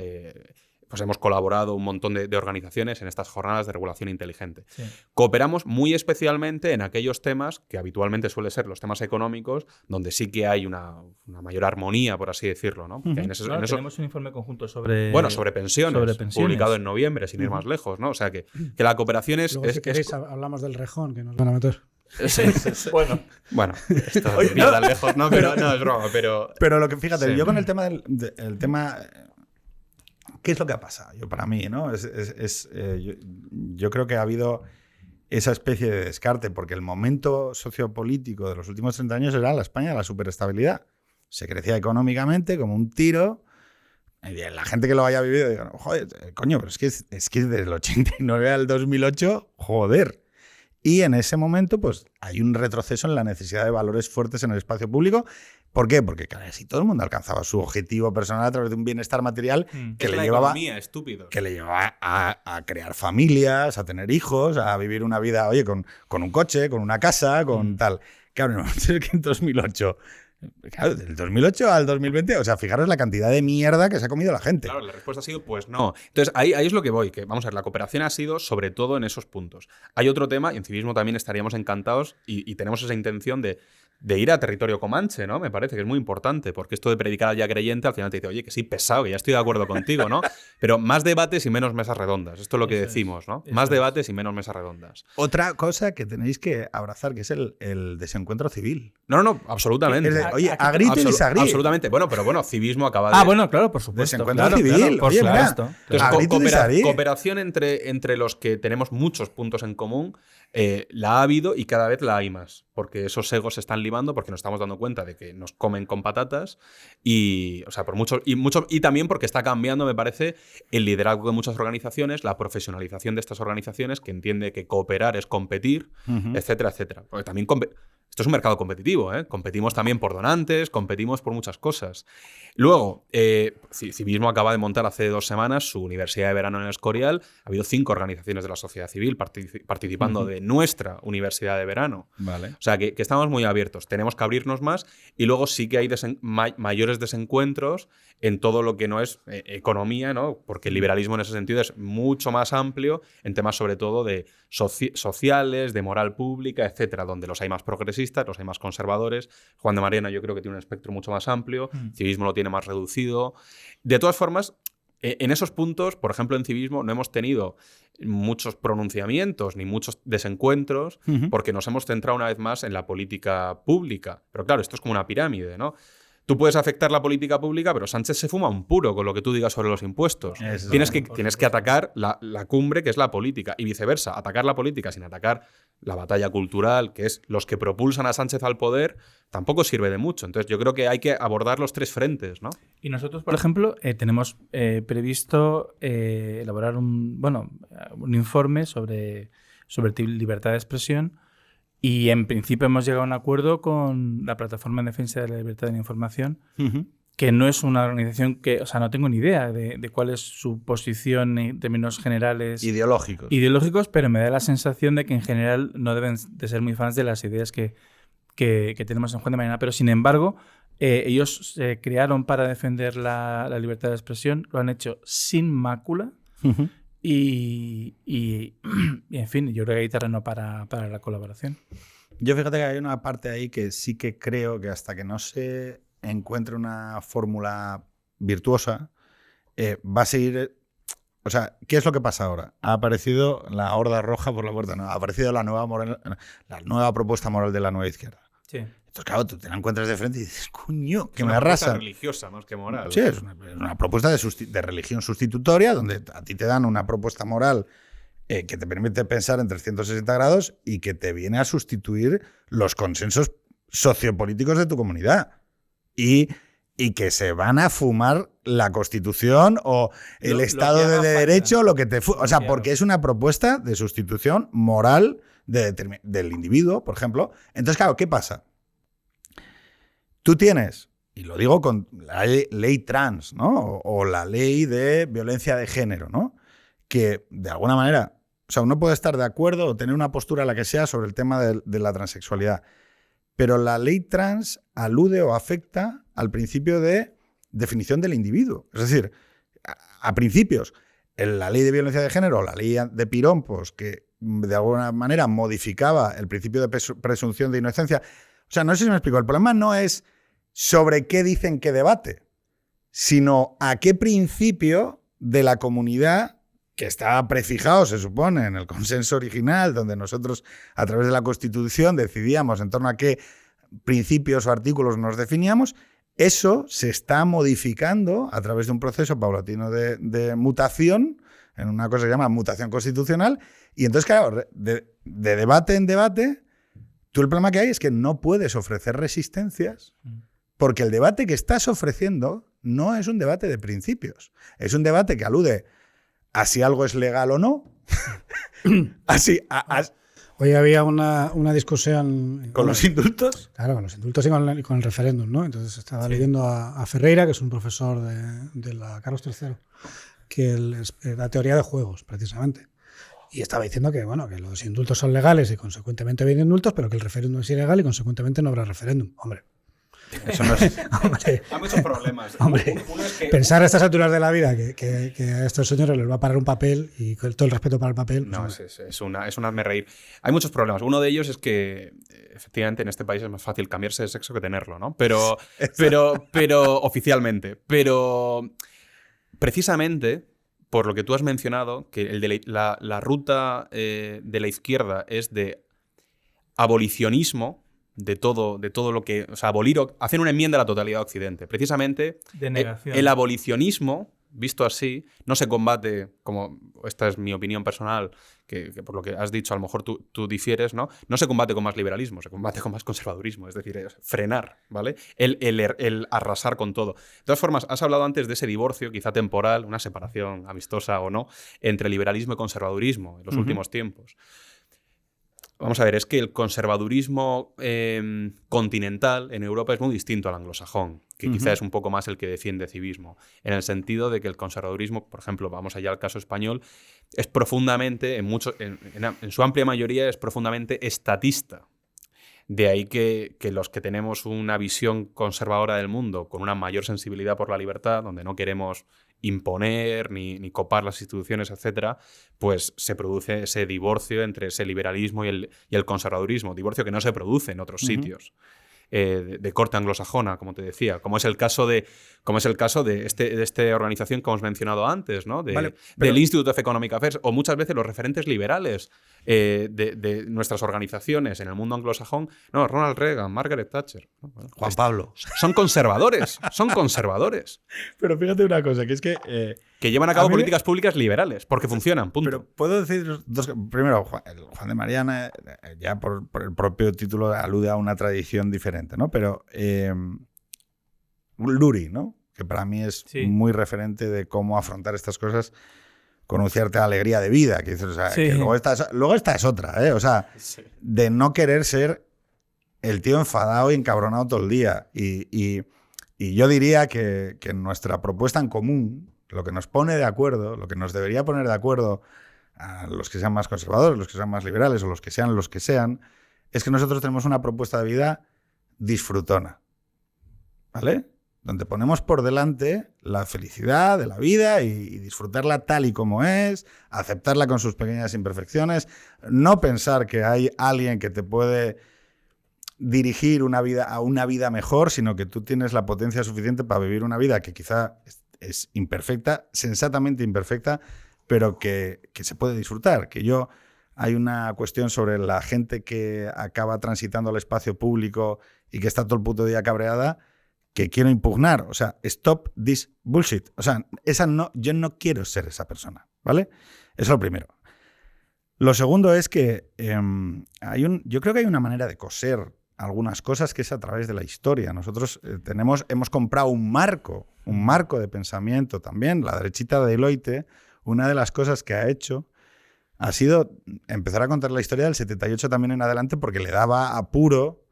pues hemos colaborado un montón de organizaciones en estas jornadas de regulación inteligente. Sí. Cooperamos muy especialmente en aquellos temas que habitualmente suelen ser los temas económicos, donde sí que hay una mayor armonía, por así decirlo, ¿no? Tenemos un informe conjunto sobre pensiones, publicado en noviembre, sin ir más lejos, ¿no? O sea que la cooperación es... Luego, si queréis, hablamos del rejón, que nos van a meter. Sí. Bueno, esto no tan lejos, ¿no? Pero no, es broma, pero lo que, fíjate, sí. Yo con el tema el tema... ¿Qué es lo que ha pasado? Para mí, ¿no? Yo creo que ha habido esa especie de descarte, porque el momento sociopolítico de los últimos 30 años era la España de la superestabilidad. Se crecía económicamente como un tiro. Y la gente que lo haya vivido, digo, joder, coño, pero es que desde el 89 al 2008, joder. Y en ese momento, pues, hay un retroceso en la necesidad de valores fuertes en el espacio público. ¿Por qué? Porque casi todo el mundo alcanzaba su objetivo personal a través de un bienestar material que le llevaba a crear familias, a tener hijos, a vivir una vida, oye, con un coche, con una casa, con tal. Claro, no, es que en 2008... Claro, del 2008 al 2020, o sea, fijaros la cantidad de mierda que se ha comido la gente. Claro, la respuesta ha sido, pues no. Entonces, ahí es lo que voy, que vamos a ver, la cooperación ha sido sobre todo en esos puntos. Hay otro tema, y en civismo también estaríamos encantados, y tenemos esa intención de ir a territorio comanche, ¿no? Me parece que es muy importante, porque esto de predicar al ya creyente al final te dice, oye, que sí, pesado, que ya estoy de acuerdo contigo, ¿no? Pero más debates y menos mesas redondas. Esto es lo que decimos, ¿no? Más debates y menos mesas redondas. Otra cosa que tenéis que abrazar, que es el desencuentro civil. No, absolutamente. Oye, a grito y desagrí. Absolutamente. Bueno, pero civismo acaba de... bueno, claro, por supuesto. Desencuentro civil. Por supuesto. Entonces, cooperación entre los que tenemos muchos puntos en común, la ha habido y cada vez la hay más. Porque esos egos se están libando, porque nos estamos dando cuenta de que nos comen con patatas y, o sea, y también porque está cambiando, me parece, el liderazgo de muchas organizaciones, la profesionalización de estas organizaciones, que entiende que cooperar es competir, etcétera, etcétera. Porque también esto es un mercado competitivo, ¿eh? Competimos también por donantes, competimos por muchas cosas. Luego, Civismo acaba de montar hace 2 semanas su Universidad de Verano en el Escorial. Ha habido 5 organizaciones de la sociedad civil participando de nuestra Universidad de Verano. Vale. O sea, que estamos muy abiertos. Tenemos que abrirnos más y luego sí que hay mayores desencuentros en todo lo que no es economía, ¿no? Porque el liberalismo en ese sentido es mucho más amplio en temas sobre todo de sociales, de moral pública, etcétera, donde los hay más progresistas, los hay más conservadores. Juan de Mariana yo creo que tiene un espectro mucho más amplio, civismo lo tiene más reducido. De todas formas, en esos puntos, por ejemplo, en civismo no hemos tenido muchos pronunciamientos ni muchos desencuentros porque nos hemos centrado una vez más en la política pública. Pero claro, esto es como una pirámide, ¿no? Tú puedes afectar la política pública, pero Sánchez se fuma un puro con lo que tú digas sobre los impuestos. Tienes que atacar la cumbre, que es la política, y viceversa. Atacar la política sin atacar la batalla cultural, que es los que propulsan a Sánchez al poder, tampoco sirve de mucho. Entonces yo creo que hay que abordar los 3 frentes, ¿no? Y nosotros, por ejemplo, tenemos previsto elaborar un informe sobre libertad de expresión. Y en principio hemos llegado a un acuerdo con la Plataforma en Defensa de la Libertad de la Información, que no es una organización que, o sea, no tengo ni idea de cuál es su posición en términos generales. Ideológicos, pero me da la sensación de que en general no deben de ser muy fans de las ideas que tenemos en Juan de Mariana. Pero sin embargo, ellos se crearon para defender la libertad de expresión, lo han hecho sin mácula. Y en fin, yo creo que hay terreno para la colaboración. Yo fíjate que hay una parte ahí que sí que creo que hasta que no se encuentre una fórmula virtuosa, va a seguir... O sea, ¿qué es lo que pasa ahora? Ha aparecido la horda roja por la puerta, no, ha aparecido la nueva propuesta moral de la nueva izquierda. Sí. Entonces, claro, tú te la encuentras de frente y dices, coño, que me arrasan. Es una propuesta religiosa más que moral. Sí, es una propuesta de religión sustitutoria, donde a ti te dan una propuesta moral que te permite pensar en 360 grados y que te viene a sustituir los consensos sociopolíticos de tu comunidad. Y y que se van a fumar la Constitución o el Estado de Derecho, lo que te... O sea, porque es una propuesta de sustitución moral del individuo, por ejemplo. Entonces, claro, ¿qué pasa? Tú tienes, y lo digo con la ley trans, ¿no? O la ley de violencia de género, ¿no? Que, de alguna manera, o sea, uno puede estar de acuerdo o tener una postura, la que sea, sobre el tema de la transexualidad. Pero la ley trans alude o afecta al principio de definición del individuo. Es decir, a principios, la ley de violencia de género, la ley de Pirompos, que de alguna manera modificaba el principio de presunción de inocencia. O sea, no sé si me explico. El problema no es sobre qué dicen que debate, sino a qué principio de la comunidad, que estaba prefijado, se supone, en el consenso original, donde nosotros, a través de la Constitución, decidíamos en torno a qué principios o artículos nos definíamos, eso se está modificando a través de un proceso paulatino de mutación, en una cosa que se llama mutación constitucional, y entonces, claro, de debate en debate, tú el problema que hay es que no puedes ofrecer resistencias, porque el debate que estás ofreciendo no es un debate de principios, es un debate que alude a si algo es legal o no. Hoy había una discusión... ¿Con los indultos? Claro, con los indultos y con el referéndum, ¿no? Entonces estaba leyendo a Ferreira, que es un profesor de la Carlos III, que es la teoría de juegos, precisamente. Y estaba diciendo que, bueno, que los indultos son legales y consecuentemente vienen indultos, pero que el referéndum es ilegal y consecuentemente no habrá referéndum. Hombre. Eso no es... Hombre, hay muchos problemas. Hombre, pensar a estas alturas de la vida que a estos señores les va a parar un papel y con todo el respeto para el papel... No, es un hazme reír. Hay muchos problemas. Uno de ellos es que efectivamente en este país es más fácil cambiarse de sexo que tenerlo, ¿no? Pero oficialmente. Pero precisamente por lo que tú has mencionado, que la ruta de la izquierda es de abolicionismo de todo lo que... O sea, hacer una enmienda a la totalidad de Occidente. Precisamente, de negación. El abolicionismo, visto así, no se combate, como esta es mi opinión personal, que por lo que has dicho a lo mejor tú difieres, ¿no? No se combate con más liberalismo, se combate con más conservadurismo, es decir, frenar, ¿vale? El arrasar con todo. De todas formas, has hablado antes de ese divorcio, quizá temporal, una separación amistosa o no, entre liberalismo y conservadurismo en los últimos tiempos. Vamos a ver, es que el conservadurismo continental en Europa es muy distinto al anglosajón, que quizá es un poco más el que defiende civismo, en el sentido de que el conservadurismo, por ejemplo, vamos allá al caso español, es profundamente, en su amplia mayoría, es profundamente estatista. De ahí que los que tenemos una visión conservadora del mundo, con una mayor sensibilidad por la libertad, donde no queremos imponer ni copar las instituciones, etcétera, pues se produce ese divorcio entre ese liberalismo y el conservadurismo, divorcio que no se produce en otros sitios de corte anglosajona, como te decía, como es el caso de esta organización que hemos mencionado antes, ¿no? Del Institute of Economic Affairs, o muchas veces los referentes liberales de nuestras organizaciones en el mundo anglosajón. No, Ronald Reagan, Margaret Thatcher. Bueno, Juan Pablo. Son conservadores, son conservadores. Pero fíjate una cosa, que es que... que llevan a cabo políticas públicas liberales, porque funcionan, punto. Pero puedo decir dos... Primero, Juan de Mariana, ya por el propio título, alude a una tradición diferente, ¿no? Pero Luri, ¿no? Que para mí es muy referente de cómo afrontar estas cosas con una cierta alegría de vida. Que dices, o sea, que luego esta es otra, ¿eh? O sea, de no querer ser el tío enfadado y encabronado todo el día. Y yo diría que nuestra propuesta en común, lo que nos pone de acuerdo, lo que nos debería poner de acuerdo a los que sean más conservadores, los que sean más liberales o los que sean, es que nosotros tenemos una propuesta de vida disfrutona, ¿vale? Donde ponemos por delante la felicidad de la vida y disfrutarla tal y como es, aceptarla con sus pequeñas imperfecciones, no pensar que hay alguien que te puede dirigir a una vida mejor, sino que tú tienes la potencia suficiente para vivir una vida que quizá es imperfecta, sensatamente imperfecta, pero que se puede disfrutar. Hay una cuestión sobre la gente que acaba transitando el espacio público y que está todo el puto día cabreada, que quiero impugnar. O sea, stop this bullshit. O sea, yo no quiero ser esa persona, ¿vale? Eso es lo primero. Lo segundo es que yo creo que hay una manera de coser algunas cosas, que es a través de la historia. Nosotros hemos comprado un marco de pensamiento también. La derechita de Deloitte, una de las cosas que ha hecho ha sido empezar a contar la historia del 78 también en adelante, porque le daba apuro,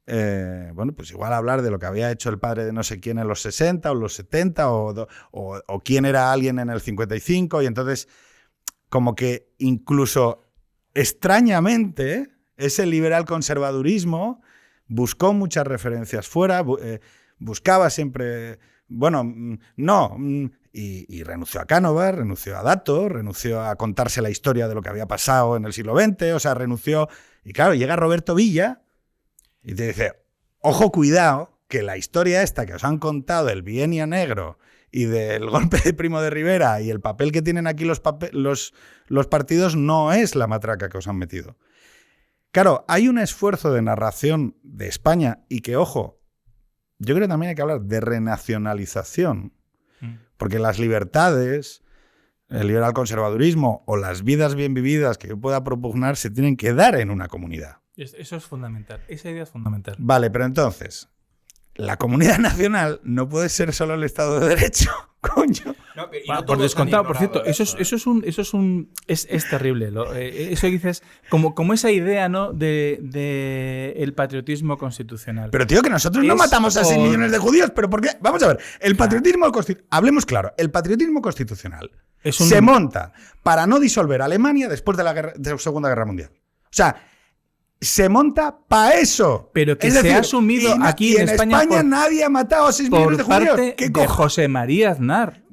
pues igual hablar de lo que había hecho el padre de no sé quién en los 60 o los 70 o quién era alguien en el 55, y entonces como que incluso extrañamente ese liberal conservadurismo buscó muchas referencias fuera, buscaba siempre, y renunció a Cánovas, renunció a Dato, renunció a contarse la historia de lo que había pasado en el siglo XX, o sea, renunció. Y claro, llega Roberto Villa y te dice, ojo, cuidado, que la historia esta que os han contado del bienio negro y del golpe de Primo de Rivera y el papel que tienen aquí los partidos no es la matraca que os han metido. Claro, hay un esfuerzo de narración de España y que, ojo, yo creo que también hay que hablar de renacionalización, porque las libertades, el liberal conservadurismo o las vidas bien vividas que yo pueda propugnar se tienen que dar en una comunidad. Eso es fundamental, esa idea es fundamental. Vale, pero entonces, la comunidad nacional no puede ser solo el Estado de Derecho, coño. No, por descontado, por cierto, eso es terrible. Eso dices, como esa idea, ¿no? de el patriotismo constitucional. Pero tío, que nosotros no matamos a 6 millones de judíos, pero ¿por qué? Vamos a ver, el patriotismo hablemos claro, el patriotismo constitucional se monta para no disolver a Alemania después de la Segunda Guerra Mundial. O sea, se monta para eso. Pero que se ha asumido aquí en España nadie ha matado a 6 millones de judíos. ¿Qué de José María Aznar.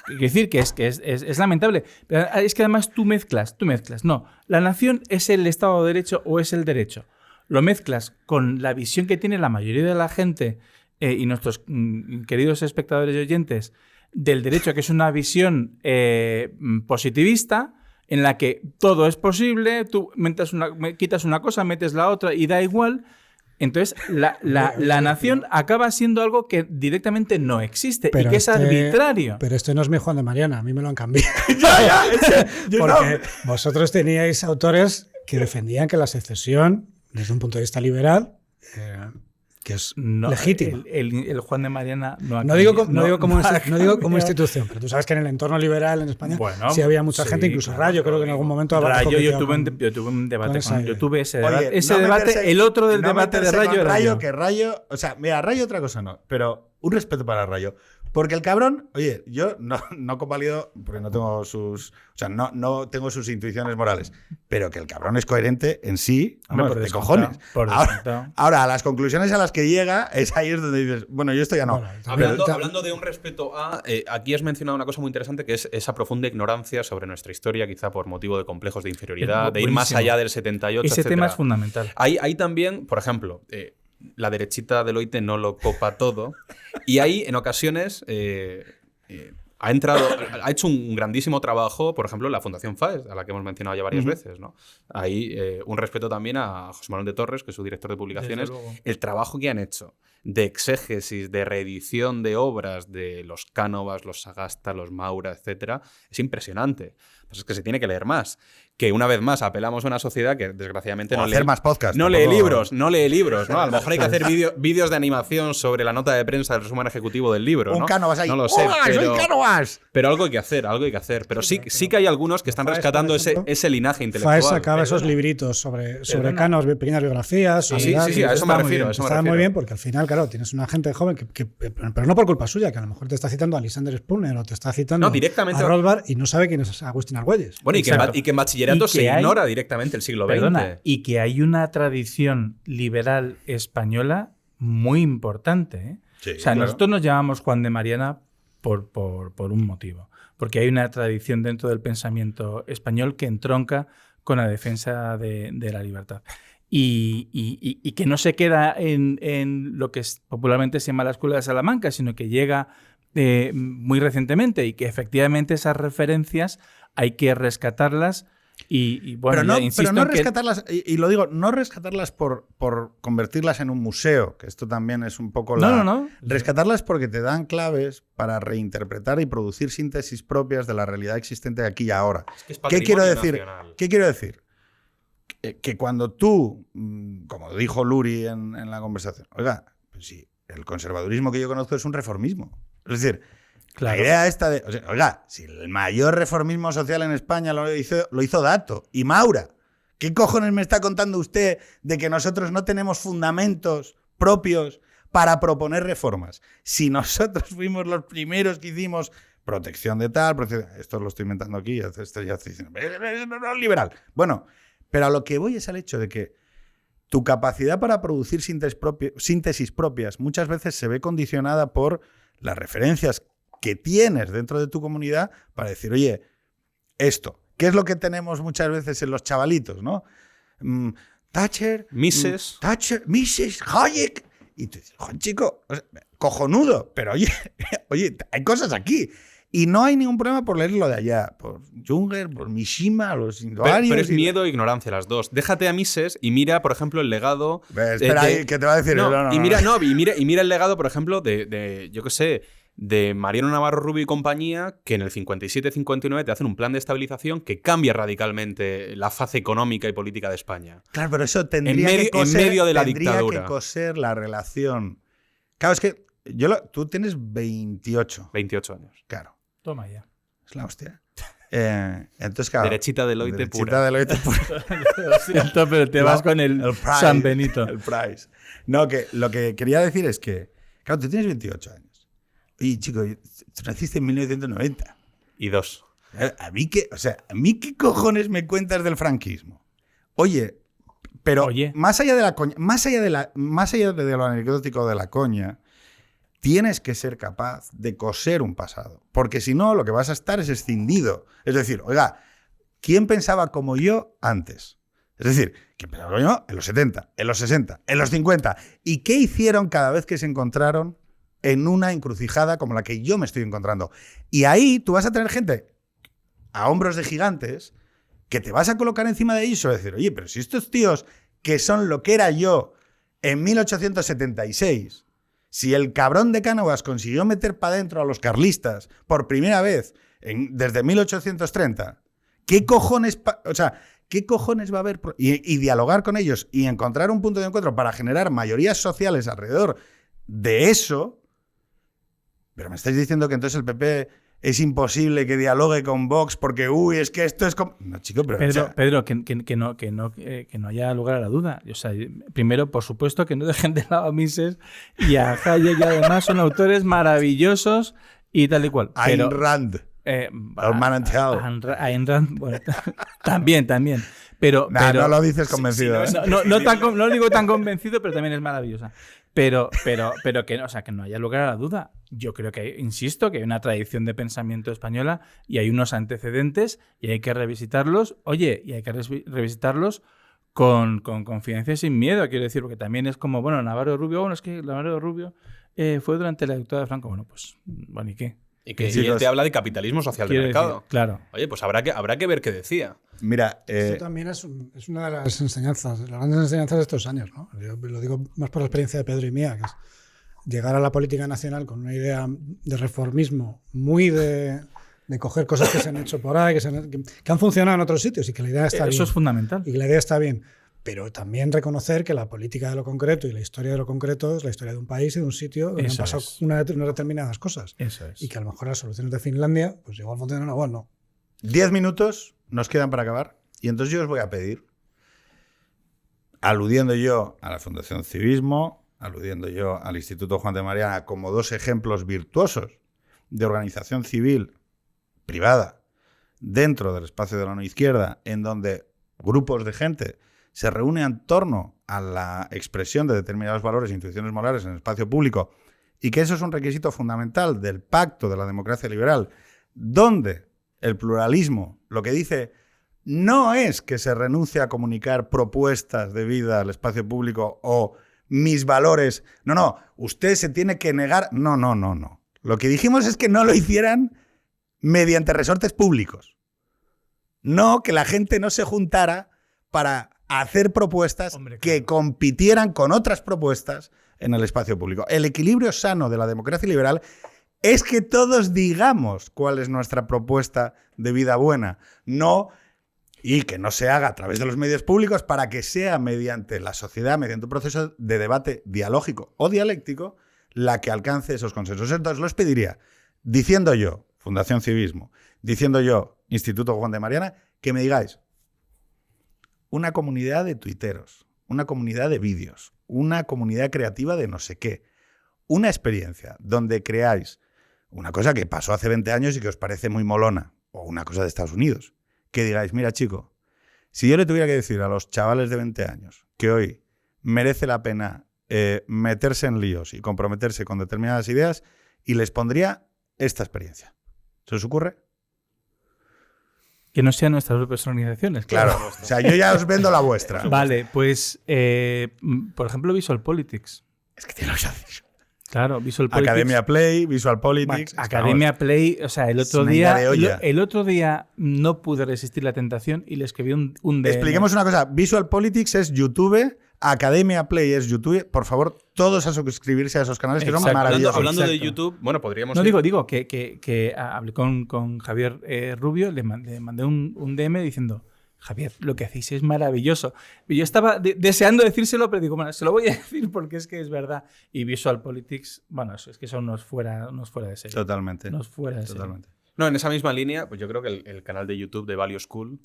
Es decir, que es lamentable. Pero es que además tú mezclas. No, la nación es el Estado de Derecho o es el derecho. Lo mezclas con la visión que tiene la mayoría de la gente y nuestros queridos espectadores y oyentes del derecho, que es una visión positivista, en la que todo es posible, tú quitas una cosa, metes la otra y da igual. Entonces, la nación acaba siendo algo que directamente no existe y que es arbitrario. Pero esto no es mi Juan de Mariana, a mí me lo han cambiado. Porque vosotros teníais autores que defendían que la secesión, desde un punto de vista liberal, que es legítimo. El Juan de Mariana no digo como institución, pero tú sabes que en el entorno liberal en España sí había mucha gente, incluso Rayo, creo que en algún momento... Yo tuve un debate yo tuve ese debate. El otro del debate de Rayo que Rayo, o sea, mira, Rayo otra cosa no, pero un respeto para Rayo. Porque el cabrón, oye, yo no convalido, porque no tengo no tengo sus intuiciones morales, pero que el cabrón es coherente en sí, de cojones. Ahora, a las conclusiones a las que llega, es ahí es donde dices, bueno, yo esto ya no. Hablando de un respeto a... aquí has mencionado una cosa muy interesante, que es esa profunda ignorancia sobre nuestra historia, quizá por motivo de complejos de inferioridad, de ir más allá del 78, Ese tema es fundamental. Hay también, por ejemplo... la derechita de Deloitte no lo copa todo. Y ahí, en ocasiones, ha hecho un grandísimo trabajo, por ejemplo, la Fundación FAES, a la que hemos mencionado ya varias veces, ¿no? Ahí, un respeto también a José Manuel de Torres, que es su director de publicaciones. El trabajo que han hecho de exégesis, de reedición de obras de los Cánovas, los Sagasta, los Maura, etcétera, es impresionante. Pues es que se tiene que leer más. Que una vez más apelamos a una sociedad que desgraciadamente no lee más podcast. No lee libros, ¿no? A lo mejor hay que hacer vídeos de animación sobre la nota de prensa del resumen ejecutivo del libro, ¿no? Un Cánovas ahí. No lo sé, pero algo hay que hacer. Pero sí que hay algunos que están rescatando ese linaje intelectual. FAES sacaba esos libritos sobre Cánovas, pequeñas biografías. Sí, a eso me refiero. Está muy bien porque al final, claro, tienes una gente joven pero no por culpa suya, que a lo mejor te está citando a Lysander Spooner o te está citando directamente a Rothbard y no sabe quién es Agustín Argüelles. Bueno, y que en bachillerato se ignora directamente el siglo XX. Y que hay una tradición liberal española muy importante, ¿eh? Sí, o sea, nosotros nos llamamos Juan de Mariana por un motivo. Porque hay una tradición dentro del pensamiento español que entronca con la defensa de la libertad. Y que no se queda en lo que popularmente se llama la Escuela de Salamanca, sino que llega muy recientemente y que efectivamente esas referencias hay que rescatarlas pero no rescatarlas, y lo digo, no rescatarlas por convertirlas en un museo, que esto también es un poco No. Rescatarlas porque te dan claves para reinterpretar y producir síntesis propias de la realidad existente aquí y ahora. Es que es patrimonio nacional. ¿Qué quiero decir? que cuando tú, como dijo Luri en la conversación, oiga, pues sí, el conservadurismo que yo conozco es un reformismo. Es decir, claro, la idea esta de, o sea, oiga, si el mayor reformismo social en España lo hizo Dato y Maura, ¿qué cojones me está contando usted de que nosotros no tenemos fundamentos propios para proponer reformas? Si nosotros fuimos los primeros que hicimos protección de tal, esto lo estoy inventando aquí, esto ya estoy diciendo, no, liberal. Bueno, pero a lo que voy es al hecho de que tu capacidad para producir síntesis propias muchas veces se ve condicionada por las referencias que tienes dentro de tu comunidad para decir, oye, esto, ¿qué es lo que tenemos muchas veces en los chavalitos, ¿no? Thatcher, Mises, Hayek. Y tú dices, chico, o sea, cojonudo, pero oye, hay cosas aquí. Y no hay ningún problema por leer lo de allá, por Junger, por Mishima, los indoarios. Pero es miedo e ignorancia las dos. Déjate a Mises y mira, por ejemplo, el legado. Espera ahí, ¿qué te va a decir? Mira el legado, por ejemplo, de yo qué sé, de Mariano Navarro Rubio y compañía, que en el 57-59 te hacen un plan de estabilización que cambia radicalmente la faz económica y política de España. Claro, pero eso tendría que coser la relación. Claro, es que tú tienes 28. 28 años. Claro. Toma ya. Es la hostia. Entonces, claro. Derechita Deloitte pura. Deloitte pura. Lo siento, pero te vas con el Price, San Benito. El Price. No, que lo que quería decir es que, claro, tú tienes 28 años. Oye, chico, tú naciste en 1990. Y 2. ¿A mí qué cojones me cuentas del franquismo? Oye, pero más allá de la coña, más allá de lo anecdótico de la coña, tienes que ser capaz de coser un pasado, porque si no, lo que vas a estar es escindido. Es decir, oiga, ¿quién pensaba como yo antes? Es decir, ¿quién pensaba como yo en los 70, en los 60, en los 50? ¿Y qué hicieron cada vez que se encontraron en una encrucijada como la que yo me estoy encontrando? Y ahí tú vas a tener gente a hombros de gigantes que te vas a colocar encima de ellos y vas a decir, oye, pero si estos tíos que son lo que era yo en 1876... Si el cabrón de Cánovas consiguió meter para adentro a los carlistas por primera vez desde 1830, ¿qué cojones va a haber? Y dialogar con ellos y encontrar un punto de encuentro para generar mayorías sociales alrededor de eso. Pero me estáis diciendo que entonces el PP es imposible que dialogue con Vox porque, es que esto es como... No, chico, pero... Pedro, que no haya lugar a la duda. O sea, primero, por supuesto, que no dejen de lado a Mises y a Hayek, y además son autores maravillosos y tal y cual. Ayn Rand. Ayn Rand, bueno, también. Pero no lo dices convencido. No lo digo tan convencido, pero también es maravillosa. Pero que no haya lugar a la duda. Yo creo que, insisto, que hay una tradición de pensamiento española y hay unos antecedentes y hay que revisitarlos. Oye, y hay que revisitarlos con confianza y sin miedo, quiero decir, porque también es como, Navarro Rubio, es que Navarro Rubio fue durante la dictadura de Franco. ¿Y qué? Y que él te habla de capitalismo social de mercado. Decir, claro. Oye, pues habrá que ver qué decía. Mira, esto también es una de las enseñanzas, las grandes enseñanzas de estos años, ¿no? Yo lo digo más por la experiencia de Pedro y mía, que es llegar a la política nacional con una idea de reformismo muy de coger cosas que se han hecho por ahí, que han funcionado en otros sitios y que la idea está bien. Eso es fundamental. Y que la idea está bien. Pero también reconocer que la política de lo concreto y la historia de lo concreto es la historia de un país y de un sitio donde han pasado unas determinadas cosas. Eso es. Y que a lo mejor las soluciones de Finlandia, pues igual funcionan, igual no. 10 minutos nos quedan para acabar. Y entonces yo os voy a pedir, aludiendo yo a la Fundación Civismo, aludiendo yo al Instituto Juan de Mariana como dos ejemplos virtuosos de organización civil privada dentro del espacio de la no izquierda, en donde grupos de gente se reúnen en torno a la expresión de determinados valores e intuiciones morales en el espacio público, y que eso es un requisito fundamental del pacto de la democracia liberal, donde el pluralismo lo que dice no es que se renuncie a comunicar propuestas de vida al espacio público o mis valores. No, usted se tiene que negar. No. Lo que dijimos es que no lo hicieran mediante resortes públicos. No, que la gente no se juntara para hacer propuestas que compitieran con otras propuestas en el espacio público. El equilibrio sano de la democracia liberal es que todos digamos cuál es nuestra propuesta de vida buena, no y que no se haga a través de los medios públicos para que sea mediante la sociedad, mediante un proceso de debate dialógico o dialéctico, la que alcance esos consensos. Entonces, los pediría, diciendo yo, Fundación Civismo, diciendo yo, Instituto Juan de Mariana, que me digáis una comunidad de tuiteros, una comunidad de vídeos, una comunidad creativa de no sé qué, una experiencia donde creáis una cosa que pasó hace 20 años y que os parece muy molona, o una cosa de Estados Unidos, que digáis, mira chico, si yo le tuviera que decir a los chavales de 20 años que hoy merece la pena meterse en líos y comprometerse con determinadas ideas, y les pondría esta experiencia. ¿Se os ocurre? Que no sean nuestras propias organizaciones. Claro, o sea, yo ya os vendo la vuestra. Vale, pues, por ejemplo, Visual Politics. Es que tiene lo que decir. Claro, Visual Politics. Academia Play, Visual Politics. Academia Play, o sea, el otro día no pude resistir la tentación y le escribí un DM. Expliquemos una cosa, Visual Politics es YouTube, Academia Play es YouTube. Por favor, todos a suscribirse a esos canales que son maravillosos. Hablando de YouTube, bueno, podríamos... No, digo que hablé con Javier Rubio, le mandé un DM diciendo... Javier, lo que hacéis es maravilloso. Y yo estaba deseando decírselo, pero digo, bueno, se lo voy a decir porque es que es verdad. Y Visual Politics, bueno, es que son unos fuera de serie. Totalmente. Unos fuera de serie. No, en esa misma línea, pues yo creo que el canal de YouTube de Value School,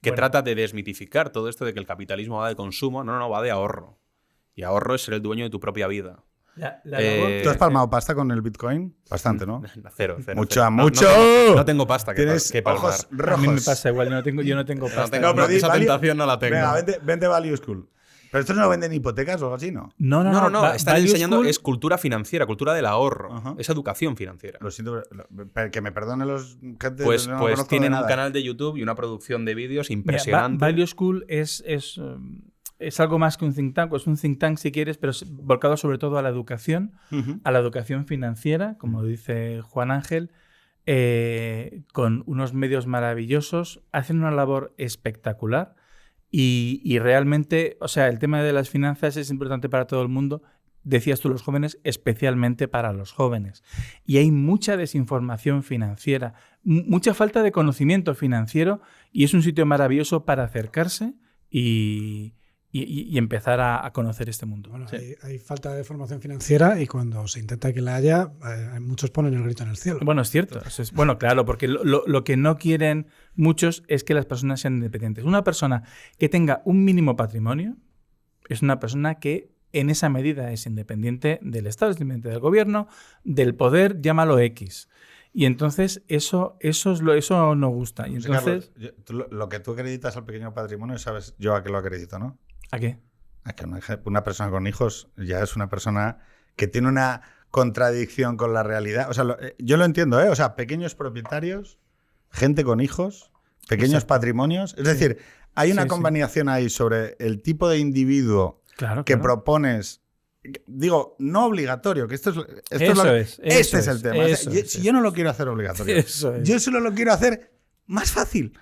trata de desmitificar todo esto de que el capitalismo va de consumo, no, va de ahorro. Y ahorro es ser el dueño de tu propia vida. ¿Tú has palmado pasta con el Bitcoin? Bastante, ¿no? Cero. Mucho. No tengo pasta que palmar. Ojos rojos. A mí me pasa igual, yo no tengo pasta. Esa tentación no la tengo. Venga, vente Value School. ¿Pero estos no venden hipotecas o algo así, no? No. Están enseñando, es cultura financiera, cultura del ahorro. Es educación financiera. Lo siento, que me perdonen los... Pues tienen un canal de YouTube y una producción de vídeos impresionante. Value School es algo más que un think tank, es un think tank si quieres, pero volcado sobre todo a la educación, a la educación financiera, como dice Juan Ángel, con unos medios maravillosos, hacen una labor espectacular y realmente, o sea, el tema de las finanzas es importante para todo el mundo, decías tú, los jóvenes, especialmente para los jóvenes. Y hay mucha desinformación financiera, mucha falta de conocimiento financiero y es un sitio maravilloso para acercarse y empezar a conocer este mundo. Bueno, sí. hay falta de formación financiera y cuando se intenta que la haya, muchos ponen el grito en el cielo. Bueno, es cierto. Bueno, claro, porque lo que no quieren muchos es que las personas sean independientes. Una persona que tenga un mínimo patrimonio es una persona que en esa medida es independiente del Estado, es independiente del gobierno, del poder, llámalo X. Y entonces eso no gusta. Y entonces, Carlos, lo que tú acreditas al pequeño patrimonio, sabes yo a qué lo acredito, ¿no? ¿A qué? A que una persona con hijos ya es una persona que tiene una contradicción con la realidad. O sea, yo lo entiendo, ¿eh? O sea, pequeños propietarios, gente con hijos, pequeños patrimonios. Es decir, hay una combinación ahí sobre el tipo de individuo que propones. Digo, no obligatorio, que este es el tema. Si yo no lo quiero hacer obligatorio, yo solo lo quiero hacer más fácil.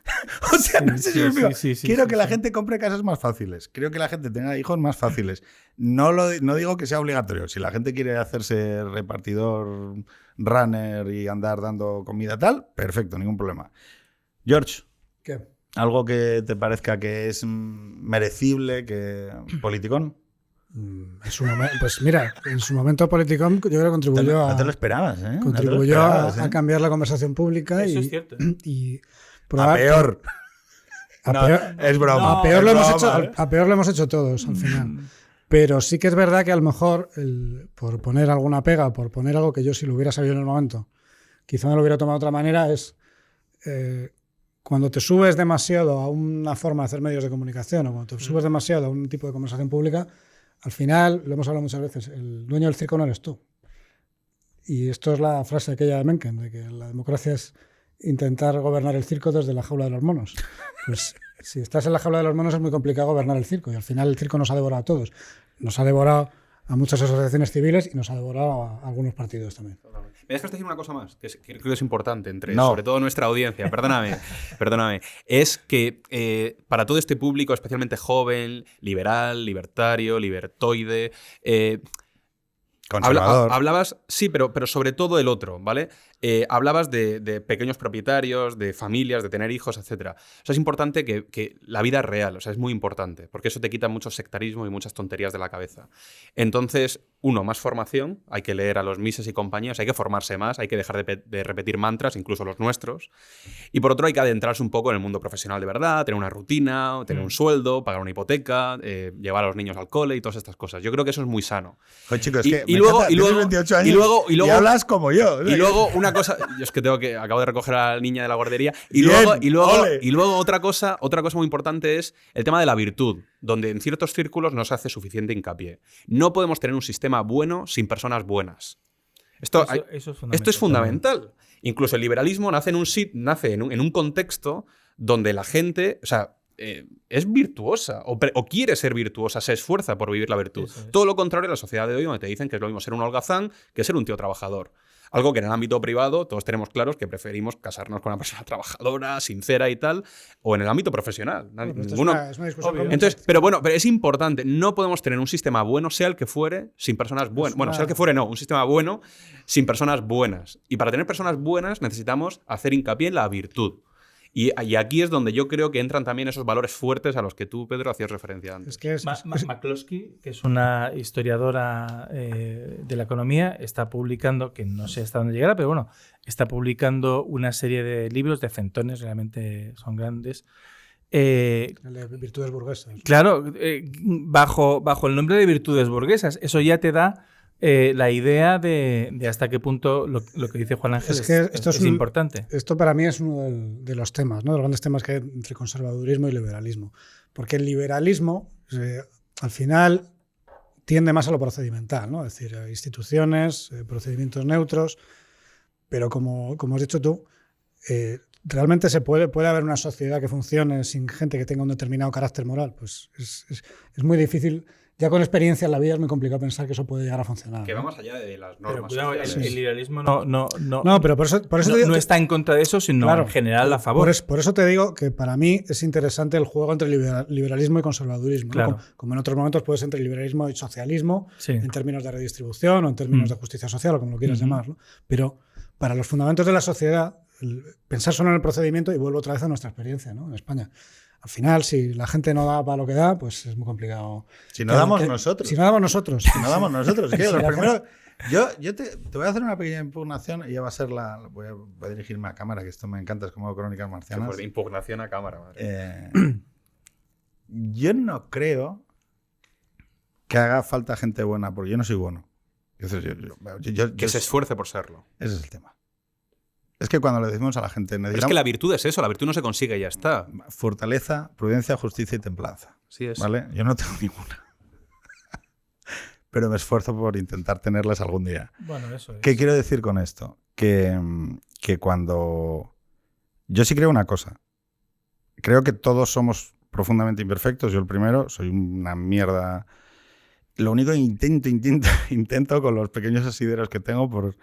O sea, no sé si me explico. Quiero que la gente compre casas más fáciles. Quiero que la gente tenga hijos más fáciles. No digo que sea obligatorio. Si la gente quiere hacerse repartidor, runner y andar dando comida tal, perfecto, ningún problema. George, ¿qué? ¿Algo que te parezca que es merecible, que politicón? Pues mira, en su momento Politicom yo creo que contribuyó no te lo esperabas, ¿eh? Contribuyó a cambiar la conversación pública. Eso es cierto. A peor. Es broma. A peor lo hemos hecho todos al final. Pero sí que es verdad que a lo mejor, por poner alguna pega, por poner algo que yo si lo hubiera sabido en el momento, quizá me lo hubiera tomado de otra manera, es cuando te subes demasiado a una forma de hacer medios de comunicación o cuando te subes demasiado a un tipo de conversación pública, al final, lo hemos hablado muchas veces, el dueño del circo no eres tú. Y esto es la frase aquella de Mencken, de que la democracia es intentar gobernar el circo desde la jaula de los monos. Pues si estás en la jaula de los monos es muy complicado gobernar el circo y al final el circo nos ha devorado a todos. Nos ha devorado a muchas asociaciones civiles y nos ha devorado a algunos partidos también. ¿Me dejas decir una cosa más? Que creo que es importante, sobre todo nuestra audiencia, perdóname. Es que para todo este público, especialmente joven, liberal, libertario, libertoide... Conservador. Hablabas, sí, pero sobre todo el otro, ¿vale? hablabas de pequeños propietarios, de familias, de tener hijos, etc. O sea, es importante que la vida es real, o sea, es muy importante, porque eso te quita mucho sectarismo y muchas tonterías de la cabeza. Entonces, más formación, hay que leer a los Mises y compañías, hay que formarse más, hay que dejar de repetir mantras, incluso los nuestros. Y por otro, hay que adentrarse un poco en el mundo profesional de verdad, tener una rutina, tener un sueldo, pagar una hipoteca, llevar a los niños al cole y todas estas cosas. Yo creo que eso es muy sano. Joder, chicos, y luego 28 años y hablas como yo. Y luego una cosa, yo es que acabo de recoger a la niña de la guardería y luego otra cosa muy importante es el tema de la virtud, donde en ciertos círculos no se hace suficiente hincapié. No podemos tener un sistema bueno sin personas buenas. Esto es fundamental. Incluso el liberalismo nace en un contexto donde la gente, o sea, es virtuosa o quiere ser virtuosa, se esfuerza por vivir la virtud. Todo lo contrario a la sociedad de hoy, donde te dicen que es lo mismo ser un holgazán que ser un tío trabajador. Algo que en el ámbito privado todos tenemos claros que preferimos casarnos con una persona trabajadora, sincera y tal, o en el ámbito profesional. Bueno, es una discusión. Entonces, pero es importante, no podemos tener un sistema bueno, sea el que fuere, sin personas buenas. Bueno, sea el que fuere, no, un sistema bueno sin personas buenas. Y para tener personas buenas necesitamos hacer hincapié en la virtud. Y aquí es donde yo creo que entran también esos valores fuertes a los que tú, Pedro, hacías referencia antes. McCloskey, que es una historiadora de la economía, está publicando, que no sé hasta dónde llegará, pero bueno, está publicando una serie de libros de centones, realmente son grandes. El de virtudes burguesas. Claro, bajo el nombre de virtudes burguesas. Eso ya te da la idea de hasta qué punto lo que dice Juan Ángel es importante. Esto para mí es uno de los temas, ¿no? De los grandes temas que hay entre conservadurismo y liberalismo. Porque el liberalismo, al final, tiende más a lo procedimental, ¿no? Es decir, instituciones, procedimientos neutros, pero como has dicho tú, realmente puede haber una sociedad que funcione sin gente que tenga un determinado carácter moral. Pues es muy difícil. Ya con experiencia en la vida es muy complicado pensar que eso puede llegar a funcionar. Que va más allá de las normas. Pero cuidado, el liberalismo pero por eso te digo no está en contra de eso, sino en general a favor. Por eso te digo que para mí es interesante el juego entre liberalismo y conservadurismo. Claro. ¿no? Como en otros momentos puede ser entre liberalismo y socialismo, en términos de redistribución o en términos de justicia social o como lo quieras llamar. ¿no? Pero para los fundamentos de la sociedad, pensar solo en el procedimiento, y vuelvo otra vez a nuestra experiencia, ¿no? En España. Al final, si la gente no da para lo que da, pues es muy complicado. Si no damos nosotros. Si no damos nosotros. Si no damos nosotros. ¿Qué? Los primeros, yo te voy a hacer una pequeña impugnación y ya va a ser voy a dirigirme a cámara, que esto me encanta, es como Crónicas Marcianas. Pues de impugnación a cámara, madre. Yo no creo que haga falta gente buena, porque yo no soy bueno. Que se esfuerce por serlo. Ese es el tema. Es que cuando le decimos a la gente... Es que la virtud es eso, la virtud no se consigue y ya está. Fortaleza, prudencia, justicia y templanza. Sí es. ¿Vale? Yo no tengo ninguna. Pero me esfuerzo por intentar tenerlas algún día. Bueno, eso es. ¿Qué quiero decir con esto? Que cuando... Yo sí creo una cosa. Creo que todos somos profundamente imperfectos. Yo el primero, soy una mierda. Lo único que intento con los pequeños asideros que tengo por...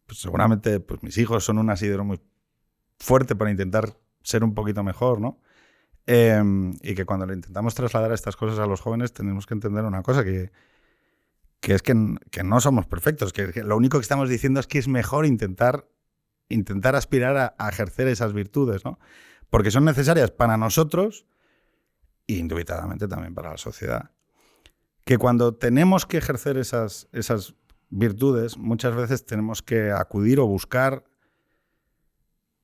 Pues seguramente pues mis hijos son un asidero muy fuerte para intentar ser un poquito mejor, ¿no? Y que cuando le intentamos trasladar estas cosas a los jóvenes tenemos que entender una cosa, que es que no somos perfectos, que lo único que estamos diciendo es que es mejor intentar aspirar a ejercer esas virtudes, ¿no? Porque son necesarias para nosotros e indubitadamente también para la sociedad. Que cuando tenemos que ejercer esas virtudes, muchas veces tenemos que acudir o buscar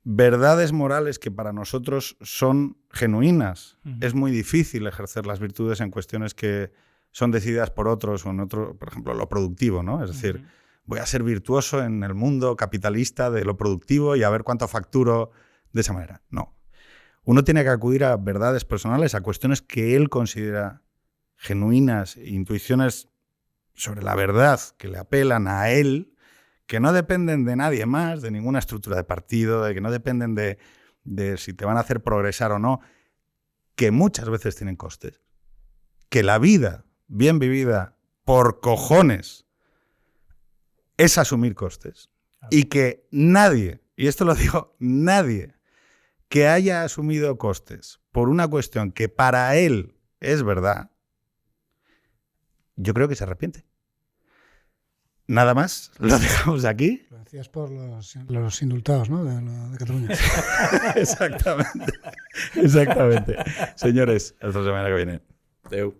verdades morales que para nosotros son genuinas. Es muy difícil ejercer las virtudes en cuestiones que son decididas por otros o en otro, por ejemplo, lo productivo, ¿no? Es decir, voy a ser virtuoso en el mundo capitalista de lo productivo y a ver cuánto facturo de esa manera. No. Uno tiene que acudir a verdades personales, a cuestiones que él considera genuinas, intuiciones sobre la verdad que le apelan a él, que no dependen de nadie más, de ninguna estructura de partido, de que no dependen de si te van a hacer progresar o no, que muchas veces tienen costes. Que la vida bien vivida por cojones es asumir costes. Y que nadie, y esto lo digo, nadie que haya asumido costes por una cuestión que para él es verdad, yo creo que se arrepiente. nada más, lo dejamos aquí. Lo decías por los indultados, ¿no? De Cataluña. Exactamente. Exactamente. Señores, hasta la semana que viene. Adeu.